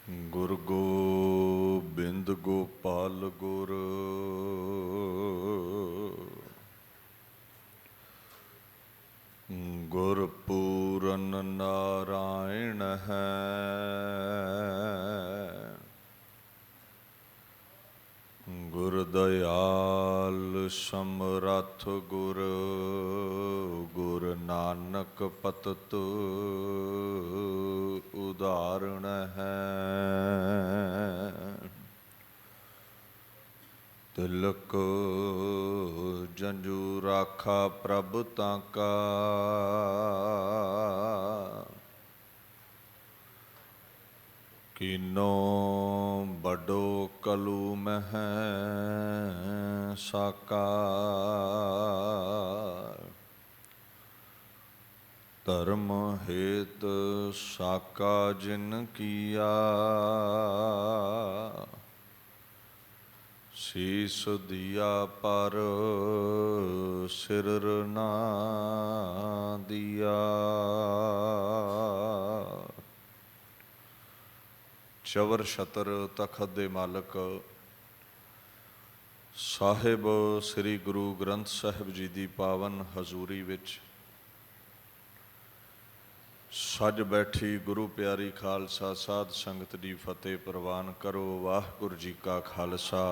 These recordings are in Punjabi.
ਗੁਰ ਗੋਬਿੰਦ ਗੋਪਾਲ ਗੁਰ ਗੁਰਪੂਰਨ ਨਾਰਾਇਣ ਹੈ। ਗੁਰ ਦਇਆਲ ਸਮਰੱਥ ਗੁਰ ਗੁਰ ਨਾਨਕ ਪਤਿਤ ਉਦਾਹਰਣ ਹੈ। ਤਿਲਕ ਜੰਝੂ ਰਾਖਾ ਪ੍ਰਭ ਤਾਂਕਾ ਕੀਨੋ ਬਡੋ ਕਲੂ ਮਹਿ ਸਾਕਾ। ਧਰਮ ਹੇਤ ਸਾਕਾ ਜਿਨ ਕੀਆ ਸੀਸ ਦੀਆ ਪਰ ਸਿਰ ਨਾ ਦੀਆ। ਚਵਰ ਛਤਰ ਤਖਤ ਦੇ ਮਾਲਕ ਸਾਹਿਬ ਸ੍ਰੀ ਗੁਰੂ ਗ੍ਰੰਥ ਸਾਹਿਬ ਜੀ ਦੀ ਪਾਵਨ ਹਜ਼ੂਰੀ ਵਿੱਚ ਸੱਜ ਬੈਠੀ ਗੁਰੂ ਪਿਆਰੀ ਖਾਲਸਾ ਸਾਧ ਸੰਗਤ ਦੀ ਫਤਿਹ ਪ੍ਰਵਾਨ ਕਰੋ। ਵਾਹਿਗੁਰੂ ਜੀ ਕਾ ਖਾਲਸਾ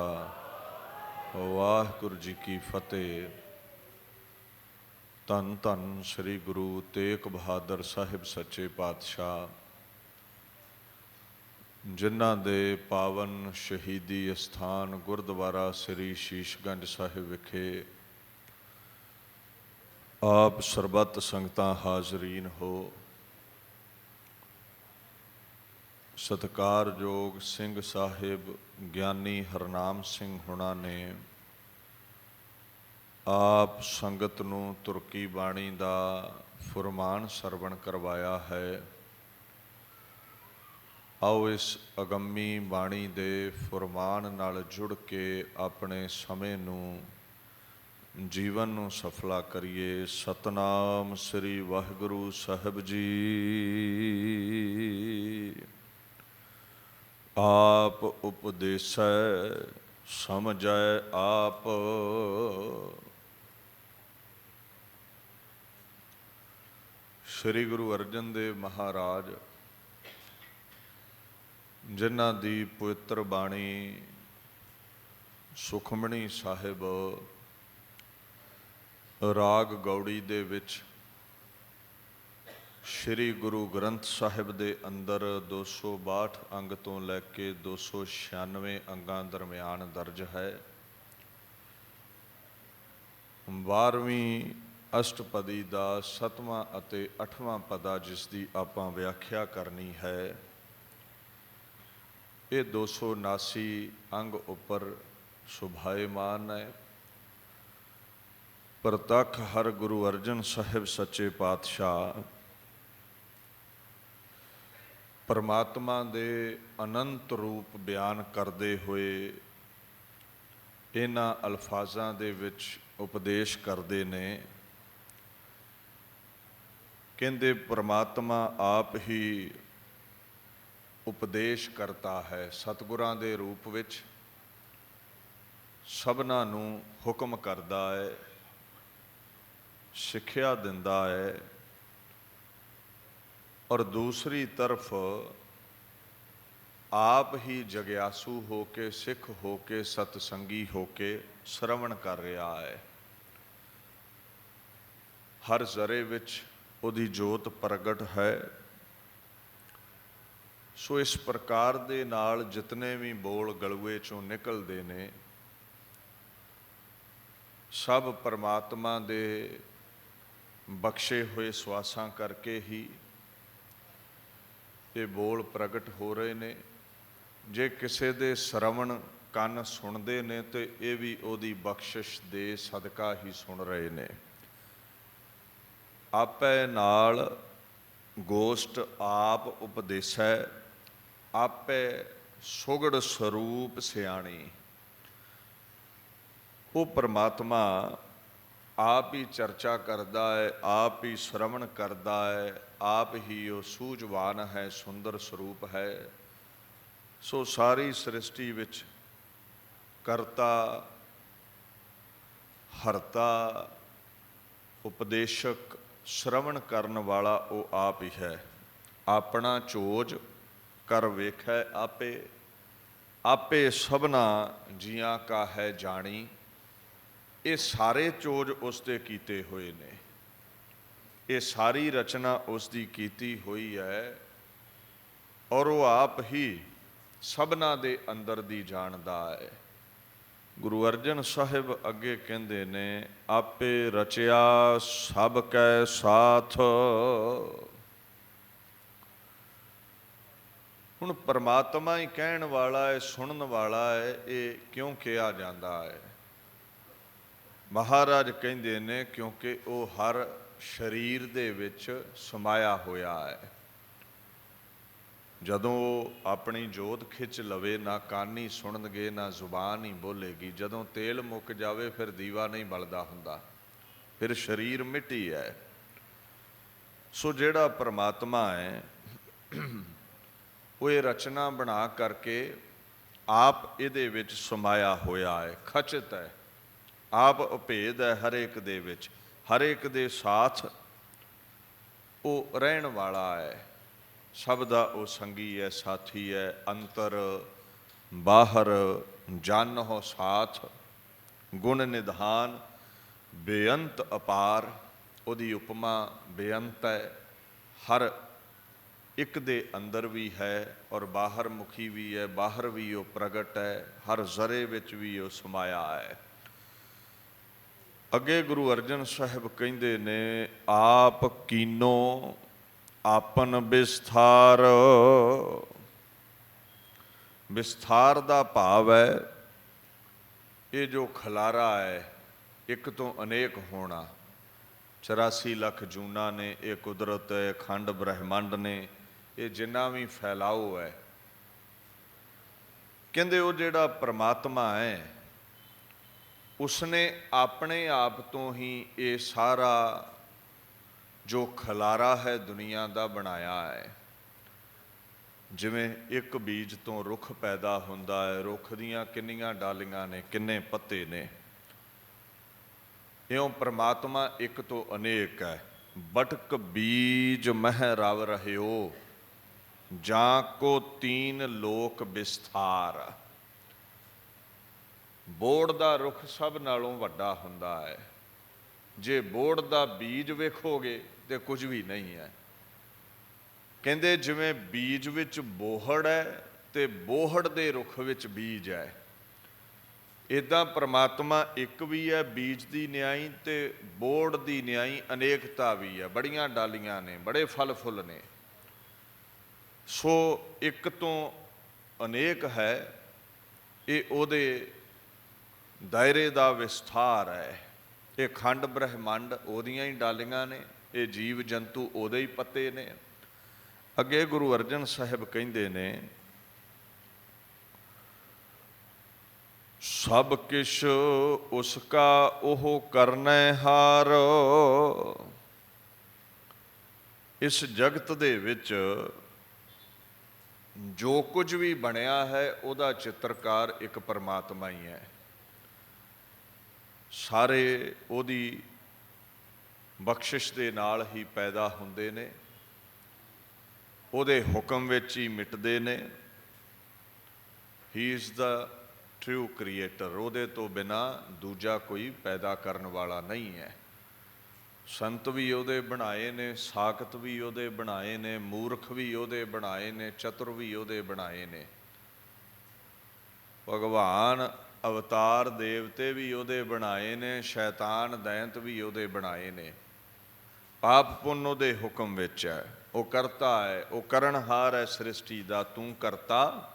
ਵਾਹਿਗੁਰੂ ਜੀ ਕੀ ਫਤਿਹ। ਧੰਨ ਧੰਨ ਸ੍ਰੀ ਗੁਰੂ ਤੇਗ ਬਹਾਦਰ ਸਾਹਿਬ ਸੱਚੇ ਪਾਤਸ਼ਾਹ, ਜਿਨ੍ਹਾਂ ਦੇ ਪਾਵਨ ਸ਼ਹੀਦੀ ਅਸਥਾਨ ਗੁਰਦੁਆਰਾ ਸ੍ਰੀ ਸ਼ੀਸ਼ਗੰਜ ਸਾਹਿਬ ਵਿਖੇ ਆਪ ਸਰਬੱਤ ਸੰਗਤਾਂ ਹਾਜ਼ਰੀਨ ਹੋ। ਸਤਿਕਾਰਯੋਗ ਸਿੰਘ ਸਾਹਿਬ ਗਿਆਨੀ ਹਰਨਾਮ ਸਿੰਘ ਹੁਣਾਂ ਨੇ ਆਪ ਸੰਗਤ ਨੂੰ ਤੁਰਕੀ ਬਾਣੀ ਦਾ ਫੁਰਮਾਨ ਸਰਵਣ ਕਰਵਾਇਆ ਹੈ। ਆਓ ਇਸ ਅਗੰਮੀ ਬਾਣੀ ਦੇ ਫੁਰਮਾਨ ਨਾਲ ਜੁੜ ਕੇ ਆਪਣੇ ਸਮੇਂ ਨੂੰ, ਜੀਵਨ ਨੂੰ ਸਫਲਾ ਕਰੀਏ। ਸਤਨਾਮ ਸ੍ਰੀ ਵਾਹਿਗੁਰੂ ਸਾਹਿਬ ਜੀ। ਆਪ ਉਪਦੇਸੈ ਸਮਝੈ ਆਪ, ਸ੍ਰੀ ਗੁਰੂ ਅਰਜਨ ਦੇਵ ਮਹਾਰਾਜ, ਜਿਨ੍ਹਾਂ ਦੀ ਪਵਿੱਤਰ ਬਾਣੀ ਸੁਖਮਣੀ ਸਾਹਿਬ ਰਾਗ ਗੌੜੀ ਦੇ ਵਿੱਚ ਸ੍ਰੀ ਗੁਰੂ ਗ੍ਰੰਥ ਸਾਹਿਬ ਦੇ ਅੰਦਰ 262 ਅੰਗ ਤੋਂ ਲੈ ਕੇ 296 ਅੰਗਾਂ ਦਰਮਿਆਨ ਦਰਜ ਹੈ। 12ਵੀਂ ਅਸ਼ਟਪਦੀ ਦਾ 7ਵਾਂ ਅਤੇ 8ਵਾਂ ਪਦਾ ਜਿਸ ਦੀ ਆਪਾਂ ਵਿਆਖਿਆ ਕਰਨੀ ਹੈ, ਇਹ 279 ਅੰਗ ਉੱਪਰ ਸੁਭਾਏਮਾਨ ਹੈ। ਪ੍ਰਤੱਖ ਹਰ ਗੁਰੂ ਅਰਜਨ ਸਾਹਿਬ ਸੱਚੇ ਪਾਤਸ਼ਾਹ ਪਰਮਾਤਮਾ ਦੇ ਅਨੰਤ ਰੂਪ ਬਿਆਨ ਕਰਦੇ ਹੋਏ ਇਹਨਾਂ ਅਲਫਾਜ਼ਾਂ ਦੇ ਵਿੱਚ ਉਪਦੇਸ਼ ਕਰਦੇ ਨੇ। ਕਹਿੰਦੇ ਪਰਮਾਤਮਾ ਆਪ ਹੀ ਉਪਦੇਸ਼ ਕਰਤਾ ਹੈ, ਸਤਿਗੁਰਾਂ ਦੇ ਰੂਪ ਵਿੱਚ ਸਭਨਾਂ ਨੂੰ ਹੁਕਮ ਕਰਦਾ ਹੈ, ਸਿੱਖਿਆ ਦਿੰਦਾ ਹੈ। ਔਰ ਦੂਸਰੀ ਤਰਫ ਆਪ ਹੀ ਜਗਿਆਸੂ ਹੋ ਕੇ, ਸਿੱਖ ਹੋ ਕੇ, ਸਤਸੰਗੀ ਹੋ ਕੇ ਸ਼ਰਵਣ ਕਰ ਰਿਹਾ ਹੈ। ਹਰ ਜ਼ਰੇ ਵਿੱਚ ਉਹਦੀ ਜੋਤ ਪ੍ਰਗਟ ਹੈ। ਸੋ ਇਸ ਪ੍ਰਕਾਰ ਦੇ ਨਾਲ ਜਿਤਨੇ ਵੀ ਬੋਲ ਗਲੂਏ ਚੋਂ ਨਿਕਲਦੇ ਨੇ, ਸਭ ਪਰਮਾਤਮਾ ਦੇ ਬਖਸ਼ੇ ਹੋਏ ਸਵਾਸਾਂ ਕਰਕੇ ਹੀ ਇਹ ਬੋਲ ਪ੍ਰਗਟ ਹੋ ਰਹੇ ਨੇ। ਜੇ ਕਿਸੇ ਦੇ ਸ਼ਰਵਣ ਕੰਨ ਸੁਣਦੇ ਨੇ ਤੇ ਇਹ ਵੀ ਉਹਦੀ ਬਖਸ਼ਿਸ਼ ਦੇ ਸਦਕਾ ਹੀ ਸੁਣ ਰਹੇ ਨੇ। ਆਪੇ ਨਾਲ ਗੋਸ਼ਟ ਆਪ ਉਪਦੇਸੈ, ਆਪੇ ਸੁਗੜ ਸਰੂਪ ਸਿਆਣੀ। ਉਹ ਪਰਮਾਤਮਾ ਆਪ ਹੀ ਚਰਚਾ ਕਰਦਾ ਹੈ, ਆਪ ਹੀ ਸ਼ਰਵਣ ਕਰਦਾ ਹੈ, ਆਪ ਹੀ ਉਹ ਸੂਝਵਾਨ ਹੈ, ਸੁੰਦਰ ਸਰੂਪ ਹੈ। ਸੋ ਸਾਰੀ ਸ੍ਰਿਸ਼ਟੀ ਵਿੱਚ ਕਰਤਾ, ਹਰਤਾ, ਉਪਦੇਸ਼ਕ, ਸ਼ਰਵਣ ਕਰਨ ਵਾਲਾ ਉਹ ਆਪ ਹੀ ਹੈ। ਆਪਣਾ ਚੋਜ ਕਰ ਵੇਖੈ ਆਪੇ, ਆਪੇ ਸਭਨਾ ਜੀਆਂ ਕਾ ਹੈ ਜਾਣੀ। ਇਹ ਸਾਰੇ ਚੋਜ ਉਸ ਦੇ ਕੀਤੇ ਹੋਏ ਨੇ, ਇਹ ਸਾਰੀ ਰਚਨਾ ਉਸ ਦੀ ਕੀਤੀ ਹੋਈ ਹੈ, ਔਰ ਉਹ ਆਪ ਹੀ ਸਭਨਾ ਦੇ ਅੰਦਰ ਦੀ ਜਾਣਦਾ ਹੈ। ਗੁਰੂ ਅਰਜਨ ਸਾਹਿਬ ਅੱਗੇ ਕਹਿੰਦੇ ਨੇ, ਆਪੇ ਰਚਿਆ ਸਭ ਕੈ ਸਾਥ। ਹੁਣ ਪਰਮਾਤਮਾ ਹੀ ਕਹਿਣ ਵਾਲਾ ਹੈ, ਸੁਣਨ ਵਾਲਾ ਹੈ, ਇਹ ਕਿਉਂ ਕਿਹਾ ਜਾਂਦਾ ਹੈ? ਮਹਾਰਾਜ ਕਹਿੰਦੇ ਨੇ ਕਿਉਂਕਿ ਉਹ ਹਰ ਸਰੀਰ ਦੇ ਵਿੱਚ ਸਮਾਇਆ ਹੋਇਆ ਹੈ। ਜਦੋਂ ਉਹ ਆਪਣੀ ਜੋਤ ਖਿੱਚ ਲਵੇ, ਨਾ ਕੰਨ ਹੀ ਸੁਣਨਗੇ, ਨਾ ਜ਼ੁਬਾਨ ਹੀ ਬੋਲੇਗੀ। ਜਦੋਂ ਤੇਲ ਮੁੱਕ ਜਾਵੇ ਫਿਰ ਦੀਵਾ ਨਹੀਂ ਬਲਦਾ ਹੁੰਦਾ, ਫਿਰ ਸਰੀਰ ਮਿੱਟੀ ਹੈ। ਸੋ ਜਿਹੜਾ ਪਰਮਾਤਮਾ ਹੈ ਉਹ ਇਹ ਰਚਨਾ ਬਣਾ ਕਰਕੇ ਆਪ ਇਹਦੇ ਵਿੱਚ ਸਮਾਇਆ ਹੋਇਆ ਹੈ, ਖਚਿਤ ਹੈ, ਆਪ ਅਭੇਦ ਹੈ ਹਰ ਇੱਕ ਦੇ ਵਿੱਚ, ਹਰ ਇੱਕ ਦੇ ਸਾਥ ਉਹ ਰਹਿਣ ਵਾਲਾ ਹੈ। ਸਭ ਦਾ ਉਹ ਸੰਗੀ ਹੈ, ਸਾਥੀ ਹੈ। ਅੰਤਰ ਬਾਹਰ ਜਨ ਹੋ ਸਾਥ, ਗੁਣ ਨਿਧਾਨ ਬੇਅੰਤ ਅਪਾਰ। ਉਹਦੀ ਉਪਮਾ ਬੇਅੰਤ ਹੈ, ਹਰ ਇੱਕ ਦੇ ਅੰਦਰ ਵੀ ਹੈ ਔਰ ਬਾਹਰ ਮੁਖੀ ਵੀ ਹੈ, ਬਾਹਰ ਵੀ ਉਹ ਪ੍ਰਗਟ ਹੈ, ਹਰ ਜ਼ਰੇ ਵਿੱਚ ਵੀ ਉਹ ਸਮਾਇਆ ਹੈ। ਅੱਗੇ ਗੁਰੂ ਅਰਜਨ ਸਾਹਿਬ ਕਹਿੰਦੇ ਨੇ, ਆਪ ਕੀਨੋ ਆਪਨ ਵਿਸਥਾਰ। ਵਿਸਥਾਰ ਦਾ ਭਾਵ ਹੈ ਇਹ ਜੋ ਖਲਾਰਾ ਹੈ, ਇੱਕ ਤੋਂ ਅਨੇਕ ਹੋਣਾ। 84 ਲੱਖ ਜੂਨਾਂ ਨੇ, ਇਹ ਕੁਦਰਤ ਹੈ, ਖੰਡ ਬ੍ਰਹਿਮੰਡ ਨੇ, ਇਹ ਜਿੰਨਾ ਵੀ ਫੈਲਾਓ ਹੈ। ਕਹਿੰਦੇ ਉਹ ਜਿਹੜਾ ਪਰਮਾਤਮਾ ਹੈ ਉਸਨੇ ਆਪਣੇ ਆਪ ਤੋਂ ਹੀ ਇਹ ਸਾਰਾ ਜੋ ਖਲਾਰਾ ਹੈ ਦੁਨੀਆ ਦਾ ਬਣਾਇਆ ਹੈ। ਜਿਵੇਂ ਇੱਕ ਬੀਜ ਤੋਂ ਰੁੱਖ ਪੈਦਾ ਹੁੰਦਾ ਹੈ, ਰੁੱਖ ਦੀਆਂ ਕਿੰਨੀਆਂ ਡਾਲੀਆਂ ਨੇ, ਕਿੰਨੇ ਪੱਤੇ ਨੇ, ਇਉਂ ਪਰਮਾਤਮਾ ਇੱਕ ਤੋਂ ਅਨੇਕ ਹੈ। ਬਟਕ ਬੀਜ ਮਹਿ ਰਵ ਰਹਿਓ, ਜਾਂ ਕੋ ਤੀਨ ਲੋਕ ਵਿਸਥਾਰ। ਬੋਹੜ ਦਾ ਰੁੱਖ ਸਭ ਨਾਲੋਂ ਵੱਡਾ ਹੁੰਦਾ ਹੈ। ਜੇ ਬੋਹੜ ਦਾ ਬੀਜ ਵੇਖੋਗੇ ਤੇ ਕੁਝ ਵੀ ਨਹੀਂ ਹੈ। ਕਹਿੰਦੇ ਜਿਵੇਂ ਬੀਜ ਵਿੱਚ ਬੋਹੜ ਹੈ ਤੇ ਬੋਹੜ ਦੇ ਰੁੱਖ ਵਿੱਚ ਬੀਜ ਹੈ, ਇੱਦਾਂ ਪਰਮਾਤਮਾ ਇੱਕ ਵੀ ਹੈ, ਬੀਜ ਦੀ ਨਿਆਈ ਤੇ ਬੋਹੜ ਦੀ ਨਿਆਈ ਅਨੇਕਤਾ ਵੀ ਹੈ। ਬੜੀਆਂ ਡਾਲੀਆਂ ਨੇ, ਬੜੇ ਫਲ ਫੁੱਲ ਨੇ। ਸੋ ਇੱਕ ਤੋਂ ਅਨੇਕ ਹੈ, ਇਹ ਉਹਦੇ ਦਾਇਰੇ ਦਾ ਵਿਸਥਾਰ ਹੈ। ਇਹ ਖੰਡ ਬ੍ਰਹਿਮੰਡ ਉਹਦੀਆਂ ਹੀ ਡਾਲੀਆਂ ਨੇ, ਇਹ ਜੀਵ ਜੰਤੂ ਉਹਦੇ ਹੀ ਪੱਤੇ ਨੇ। ਅੱਗੇ ਗੁਰੂ ਅਰਜਨ ਸਾਹਿਬ ਕਹਿੰਦੇ ਨੇ, ਸਭ ਕਿਛ ਉਸਕਾ ਉਹ ਕਰਨੈ ਹਾਰ। ਇਸ ਜਗਤ ਦੇ ਵਿੱਚ ਜੋ ਕੁਝ ਵੀ ਬਣਿਆ ਹੈ ਉਹਦਾ ਚਿੱਤਰਕਾਰ ਇੱਕ ਪਰਮਾਤਮਾ ਹੀ ਹੈ। ਸਾਰੇ ਉਹਦੀ ਬਖਸ਼ਿਸ਼ ਦੇ ਨਾਲ ਹੀ ਪੈਦਾ ਹੁੰਦੇ ਨੇ, ਉਹਦੇ ਹੁਕਮ ਵਿੱਚ ਹੀ ਮਿਟਦੇ ਨੇ। ਹੀ ਇਜ਼ ਦਾ ਟਰੂ ਕ੍ਰੀਏਟਰ। ਉਹਦੇ ਤੋਂ ਬਿਨਾਂ ਦੂਜਾ ਕੋਈ ਪੈਦਾ ਕਰਨ ਵਾਲਾ ਨਹੀਂ ਹੈ। ਸੰਤ ਵੀ ਉਹਦੇ ਬਣਾਏ ਨੇ, ਸਾਖਤ ਵੀ ਉਹਦੇ ਬਣਾਏ ਨੇ, ਮੂਰਖ ਵੀ ਉਹਦੇ ਬਣਾਏ ਨੇ, ਚਤੁਰ ਵੀ ਉਹਦੇ ਬਣਾਏ ਨੇ। ਭਗਵਾਨ ਅਵਤਾਰ ਦੇਵਤੇ ਵੀ ਉਹਦੇ ਬਣਾਏ ਨੇ, ਸ਼ੈਤਾਨ ਦੈਂਤ ਵੀ ਉਹਦੇ ਬਣਾਏ ਨੇ। ਪਾਪ ਪੁੰਨ ਉਹਦੇ ਹੁਕਮ ਵਿੱਚ ਹੈ। ਉਹ ਕਰਤਾ ਹੈ, ਉਹ ਕਰਨਹਾਰ ਹੈ ਸ੍ਰਿਸ਼ਟੀ ਦਾ। ਤੂੰ ਕਰਤਾ,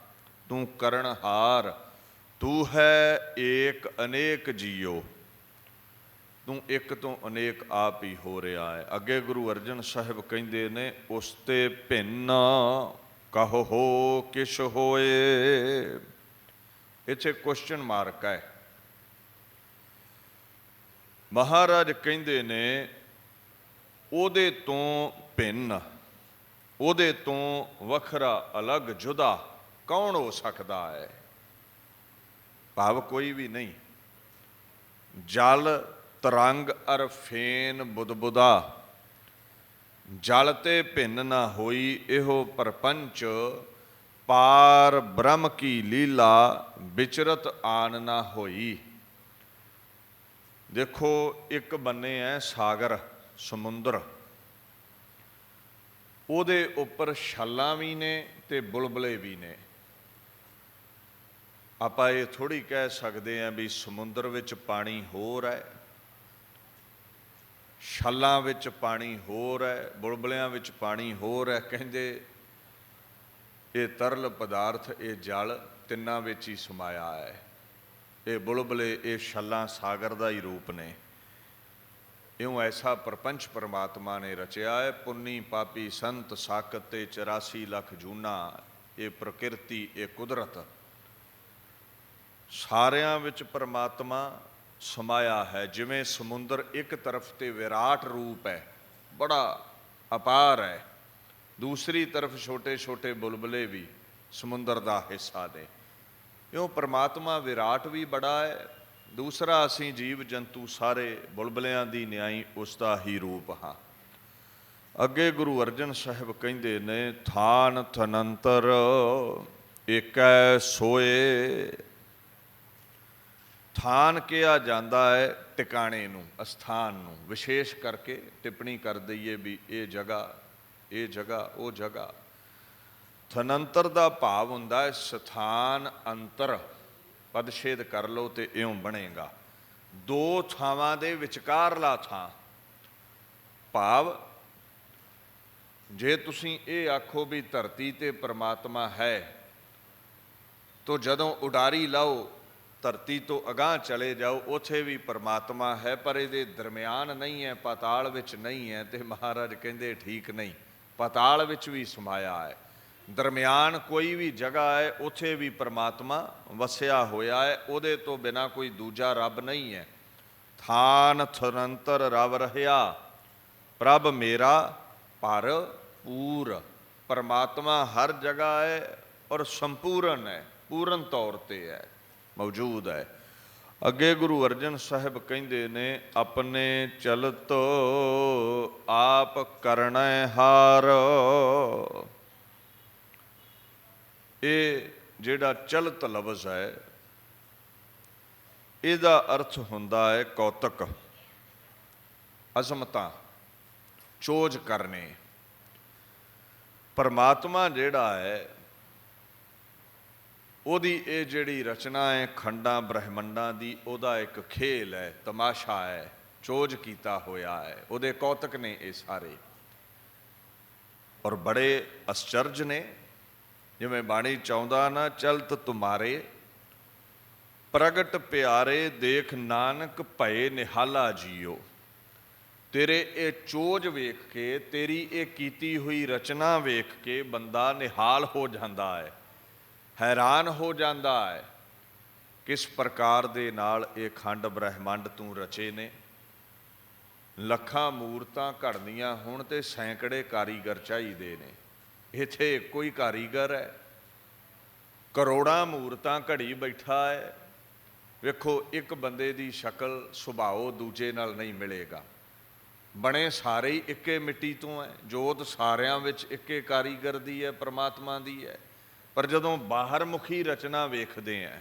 ਤੂੰ ਕਰਨਹਾਰ, ਤੂੰ ਹੈ ਏਕ ਅਨੇਕ ਜੀਓ। ਤੂੰ ਇੱਕ ਤੋਂ ਅਨੇਕ ਆਪ ਹੀ ਹੋ ਰਿਹਾ ਹੈ। ਅੱਗੇ ਗੁਰੂ ਅਰਜਨ ਸਾਹਿਬ ਕਹਿੰਦੇ ਨੇ, ਉਸ ਤੇ ਭਿੰਨ ਕਹੋ ਹੋ ਕਿਛ ਹੋਏ। ਇੱਥੇ ਕੁਐਸਚਨ ਮਾਰਕ ਹੈ। ਮਹਾਰਾਜ ਕਹਿੰਦੇ ਨੇ ਉਹਦੇ ਤੋਂ ਭਿੰਨ, ਉਹਦੇ ਤੋਂ ਵੱਖਰਾ, ਅਲੱਗ, ਜੁਦਾ कौन हो सकता है? भाव कोई भी नहीं। जल तरंग अर फेन बुदबुदा, जल ते भिन्न ना होई इहो परपंच, पार ब्रह्म की लीला विचरत आन ना होई। देखो, एक बन्ने है सागर समुंदर, ਉਹਦੇ ਉੱਪਰ ਛਾਲਾਂ ਵੀ ਨੇ ਤੇ ਬੁਲਬੁਲੇ ਵੀ ਨੇ। ਆਪਾਂ ਇਹ ਥੋੜ੍ਹੀ ਕਹਿ ਸਕਦੇ ਹਾਂ ਵੀ ਸਮੁੰਦਰ ਵਿੱਚ ਪਾਣੀ ਹੋਰ ਹੈ, ਛਾਲਾਂ ਵਿੱਚ ਪਾਣੀ ਹੋਰ ਹੈ, ਬੁਲਬੁਲਿਆਂ ਵਿੱਚ ਪਾਣੀ ਹੋਰ ਹੈ। ਕਹਿੰਦੇ ਇਹ ਤਰਲ ਪਦਾਰਥ, ਇਹ ਜਲ ਤਿੰਨਾਂ ਵਿੱਚ ਹੀ ਸਮਾਇਆ ਹੈ। ਇਹ ਬੁਲਬੁਲੇ, ਇਹ ਛਾਲਾਂ ਸਾਗਰ ਦਾ ਹੀ ਰੂਪ ਨੇ। ਇਉਂ ਐਸਾ ਪ੍ਰਪੰਚ ਪਰਮਾਤਮਾ ਨੇ ਰਚਿਆ ਹੈ। ਪੁੰਨੀ ਪਾਪੀ ਸੰਤ ਸਾਕਤ ਤੇ 84 ਲੱਖ ਜੂਨਾ, ਇਹ ਪ੍ਰਕਿਰਤੀ, ਇਹ ਕੁਦਰਤ, ਸਾਰਿਆਂ ਵਿੱਚ ਪਰਮਾਤਮਾ ਸਮਾਇਆ ਹੈ। ਜਿਵੇਂ ਸਮੁੰਦਰ ਇੱਕ ਤਰਫ ਤੇ ਵਿਰਾਟ ਰੂਪ ਹੈ, ਬੜਾ ਅਪਾਰ ਹੈ, ਦੂਸਰੀ ਤਰਫ ਛੋਟੇ ਛੋਟੇ ਬੁਲਬੁਲੇ ਵੀ ਸਮੁੰਦਰ ਦਾ ਹਿੱਸਾ ਨੇ। ਇਉਂ ਪਰਮਾਤਮਾ ਵਿਰਾਟ ਵੀ ਬੜਾ ਹੈ, ਦੂਸਰਾ ਅਸੀਂ ਜੀਵ ਜੰਤੂ ਸਾਰੇ ਬੁਲਬੁਲਿਆਂ ਦੀ ਨਿਆਈ ਉਸ ਦਾ ਹੀ ਰੂਪ ਹਾਂ। ਅੱਗੇ ਗੁਰੂ ਅਰਜਨ ਸਾਹਿਬ ਕਹਿੰਦੇ ਨੇ, ਥਾਨ ਥਨੰਤਰ ਏਕੈ ਸੋਏ। ਥਾਨ ਕਿਹਾ ਜਾਂਦਾ ਹੈ ਟਿਕਾਣੇ ਨੂੰ, ਅਸਥਾਨ ਨੂੰ। ਵਿਸ਼ੇਸ਼ ਕਰਕੇ ਟਿੱਪਣੀ ਕਰ ਦਈਏ ਵੀ ਇਹ ਜਗ੍ਹਾ, ਇਹ ਜਗ੍ਹਾ, ਉਹ ਜਗ੍ਹਾ। ਥਨੰਤਰ ਦਾ ਭਾਵ ਹੁੰਦਾ ਹੈ ਸਥਾਨ ਅੰਤਰ। ਪਦਛੇਦ ਕਰ ਲਓ ਤੇ ਇਉਂ ਬਣੇਗਾ, ਦੋ ਥਾਵਾਂ ਦੇ ਵਿਚਕਾਰਲਾ ਥਾਂ। ਭਾਵ ਜੇ ਤੁਸੀਂ ਇਹ ਆਖੋ ਵੀ ਧਰਤੀ ਤੇ ਪਰਮਾਤਮਾ ਹੈ, ਤੋ ਜਦੋਂ ਉਡਾਰੀ ਲਾਓ, ਧਰਤੀ ਤੋਂ ਅਗਾਂਹ ਚਲੇ ਜਾਓ, ਉੱਥੇ ਵੀ ਪਰਮਾਤਮਾ ਹੈ, ਪਰ ਇਹਦੇ ਦਰਮਿਆਨ ਨਹੀਂ ਹੈ, ਪਾਤਾਲ ਵਿੱਚ ਨਹੀਂ ਹੈ। ਤੇ ਮਹਾਰਾਜ ਕਹਿੰਦੇ ਠੀਕ ਨਹੀਂ, ਪਾਤਾਲ ਵਿੱਚ ਵੀ ਸਮਾਇਆ ਹੈ। ਦਰਮਿਆਨ ਕੋਈ ਵੀ ਜਗ੍ਹਾ ਹੈ, ਉੱਥੇ ਵੀ ਪਰਮਾਤਮਾ ਵਸਿਆ ਹੋਇਆ ਹੈ। ਉਹਦੇ ਤੋਂ ਬਿਨਾਂ ਕੋਈ ਦੂਜਾ ਰੱਬ ਨਹੀਂ ਹੈ। ਥਾਨ ਥਨੰਤਰ ਰਵ ਰਹਿਆ, ਪ੍ਰਭ ਮੇਰਾ ਭਰਪੂਰ। ਪਰਮਾਤਮਾ ਹਰ ਜਗ੍ਹਾ ਹੈ ਔਰ ਸੰਪੂਰਨ ਹੈ, ਪੂਰਨ ਤੌਰ 'ਤੇ ਹੈ, ਮੌਜੂਦ ਹੈ। ਅੱਗੇ ਗੁਰੂ ਅਰਜਨ ਸਾਹਿਬ ਕਹਿੰਦੇ ਨੇ, ਆਪਣੇ ਚਲਤ ਆਪ ਕਰਨੈ ਹਾਰ। ਇਹ ਜਿਹੜਾ ਚਲਤ ਲਫ਼ਜ਼ ਹੈ, ਇਹਦਾ ਅਰਥ ਹੁੰਦਾ ਹੈ ਕੌਤਕ, ਅਜ਼ਮਤਾਂ, ਚੋਜ ਕਰਨੇ। ਪਰਮਾਤਮਾ ਜਿਹੜਾ ਹੈ, ਉਹਦੀ ਇਹ ਜਿਹੜੀ ਰਚਨਾ ਹੈ ਖੰਡਾਂ ਬ੍ਰਹਿਮੰਡਾਂ ਦੀ, ਉਹਦਾ ਇੱਕ ਖੇਲ ਹੈ, ਤਮਾਸ਼ਾ ਹੈ, ਚੋਜ ਕੀਤਾ ਹੋਇਆ ਹੈ। ਉਹਦੇ ਕੌਤਕ ਨੇ ਇਹ ਸਾਰੇ, ਔਰ ਬੜੇ ਅਸਚਰਜ ਨੇ। ਜਿਵੇਂ ਬਾਣੀ ਚਾਹੁੰਦਾ ਨਾ, ਚਲਤ ਤੁਮਾਰੇ ਪ੍ਰਗਟ ਪਿਆਰੇ, ਦੇਖ ਨਾਨਕ ਭਏ ਨਿਹਾਲਾ ਜੀਓ। ਤੇਰੇ ਇਹ ਚੋਜ ਵੇਖ ਕੇ, ਤੇਰੀ ਇਹ ਕੀਤੀ ਹੋਈ ਰਚਨਾ ਵੇਖ ਕੇ ਬੰਦਾ ਨਿਹਾਲ ਹੋ ਜਾਂਦਾ ਹੈ, ਹੈਰਾਨ ਹੋ ਜਾਂਦਾ ਹੈ। ਕਿਸ ਪ੍ਰਕਾਰ ਦੇ ਨਾਲ ਇਹ ਖੰਡ ਬ੍ਰਹਿਮੰਡ ਤੂੰ ਰਚੇ ਨੇ। ਲੱਖਾਂ ਮੂਰਤਾਂ ਘੜਨੀਆਂ ਹੋਣ ਤੇ ਸੈਂਕੜੇ ਕਾਰੀਗਰ ਚਾਹੀਦੇ ਨੇ, ਇੱਥੇ ਇੱਕੋ ਹੀ ਕਾਰੀਗਰ ਹੈ। ਕਰੋੜਾਂ ਮੂਰਤਾਂ ਘੜੀ ਬੈਠਾ ਹੈ। ਵੇਖੋ, ਇੱਕ ਬੰਦੇ ਦੀ ਸ਼ਕਲ ਸੁਭਾਓ ਦੂਜੇ ਨਾਲ ਨਹੀਂ ਮਿਲੇਗਾ। ਬਣੇ ਸਾਰੇ ਹੀ ਇੱਕੇ ਮਿੱਟੀ ਤੋਂ ਹੈ, ਜੋਤ ਸਾਰਿਆਂ ਵਿੱਚ ਇੱਕੇ ਕਾਰੀਗਰ ਦੀ ਹੈ, ਪਰਮਾਤਮਾ ਦੀ ਹੈ। ਪਰ ਜਦੋਂ ਬਾਹਰ ਮੁਖੀ ਰਚਨਾ ਵੇਖਦੇ ਹਾਂ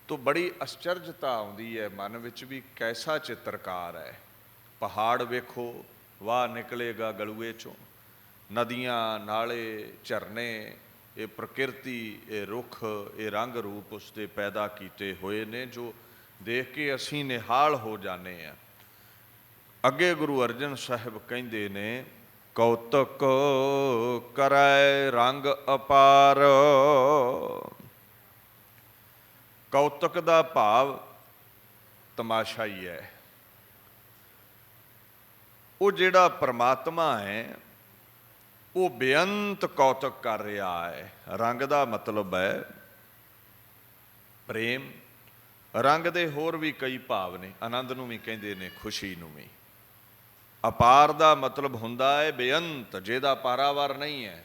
ਤਾਂ ਬੜੀ ਅਸਚਰਜਤਾ ਆਉਂਦੀ ਹੈ ਮਨ ਵਿੱਚ ਵੀ, ਕੈਸਾ ਚਿੱਤਰਕਾਰ ਹੈ। ਪਹਾੜ ਵੇਖੋ, ਵਾਹ ਨਿਕਲੇਗਾ ਗਲੂਏ 'ਚੋਂ। ਨਦੀਆਂ, ਨਾਲੇ, ਝਰਨੇ, ਇਹ ਪ੍ਰਕਿਰਤੀ, ਇਹ ਰੁੱਖ, ਇਹ ਰੰਗ ਰੂਪ ਉਸਦੇ ਪੈਦਾ ਕੀਤੇ ਹੋਏ ਨੇ, ਜੋ ਦੇਖ ਕੇ ਅਸੀਂ ਨਿਹਾਲ ਹੋ ਜਾਂਦੇ ਹਾਂ। ਅੱਗੇ ਗੁਰੂ ਅਰਜਨ ਸਾਹਿਬ ਕਹਿੰਦੇ ਨੇ, ਕੌਤਕ ਕਰੈ ਰੰਗ ਅਪਾਰ। ਕੌਤਕ ਦਾ ਭਾਵ ਤਮਾਸ਼ਾ ਹੀ ਹੈ। ਉਹ ਜਿਹੜਾ ਪਰਮਾਤਮਾ ਹੈ, ਉਹ ਬੇਅੰਤ ਕੌਤਕ ਕਰ ਰਿਹਾ ਹੈ। ਰੰਗ ਦਾ ਮਤਲਬ ਹੈ ਪ੍ਰੇਮ। ਰੰਗ ਦੇ ਹੋਰ ਵੀ ਕਈ ਭਾਵ ਨੇ, ਆਨੰਦ ਨੂੰ ਵੀ ਕਹਿੰਦੇ ਨੇ, ਖੁਸ਼ੀ ਨੂੰ ਵੀ। ਅਪਾਰ ਦਾ ਮਤਲਬ ਹੁੰਦਾ ਹੈ ਬੇਅੰਤ, ਜਿਹਦਾ ਪਾਰਾਵਾਰ ਨਹੀਂ ਹੈ।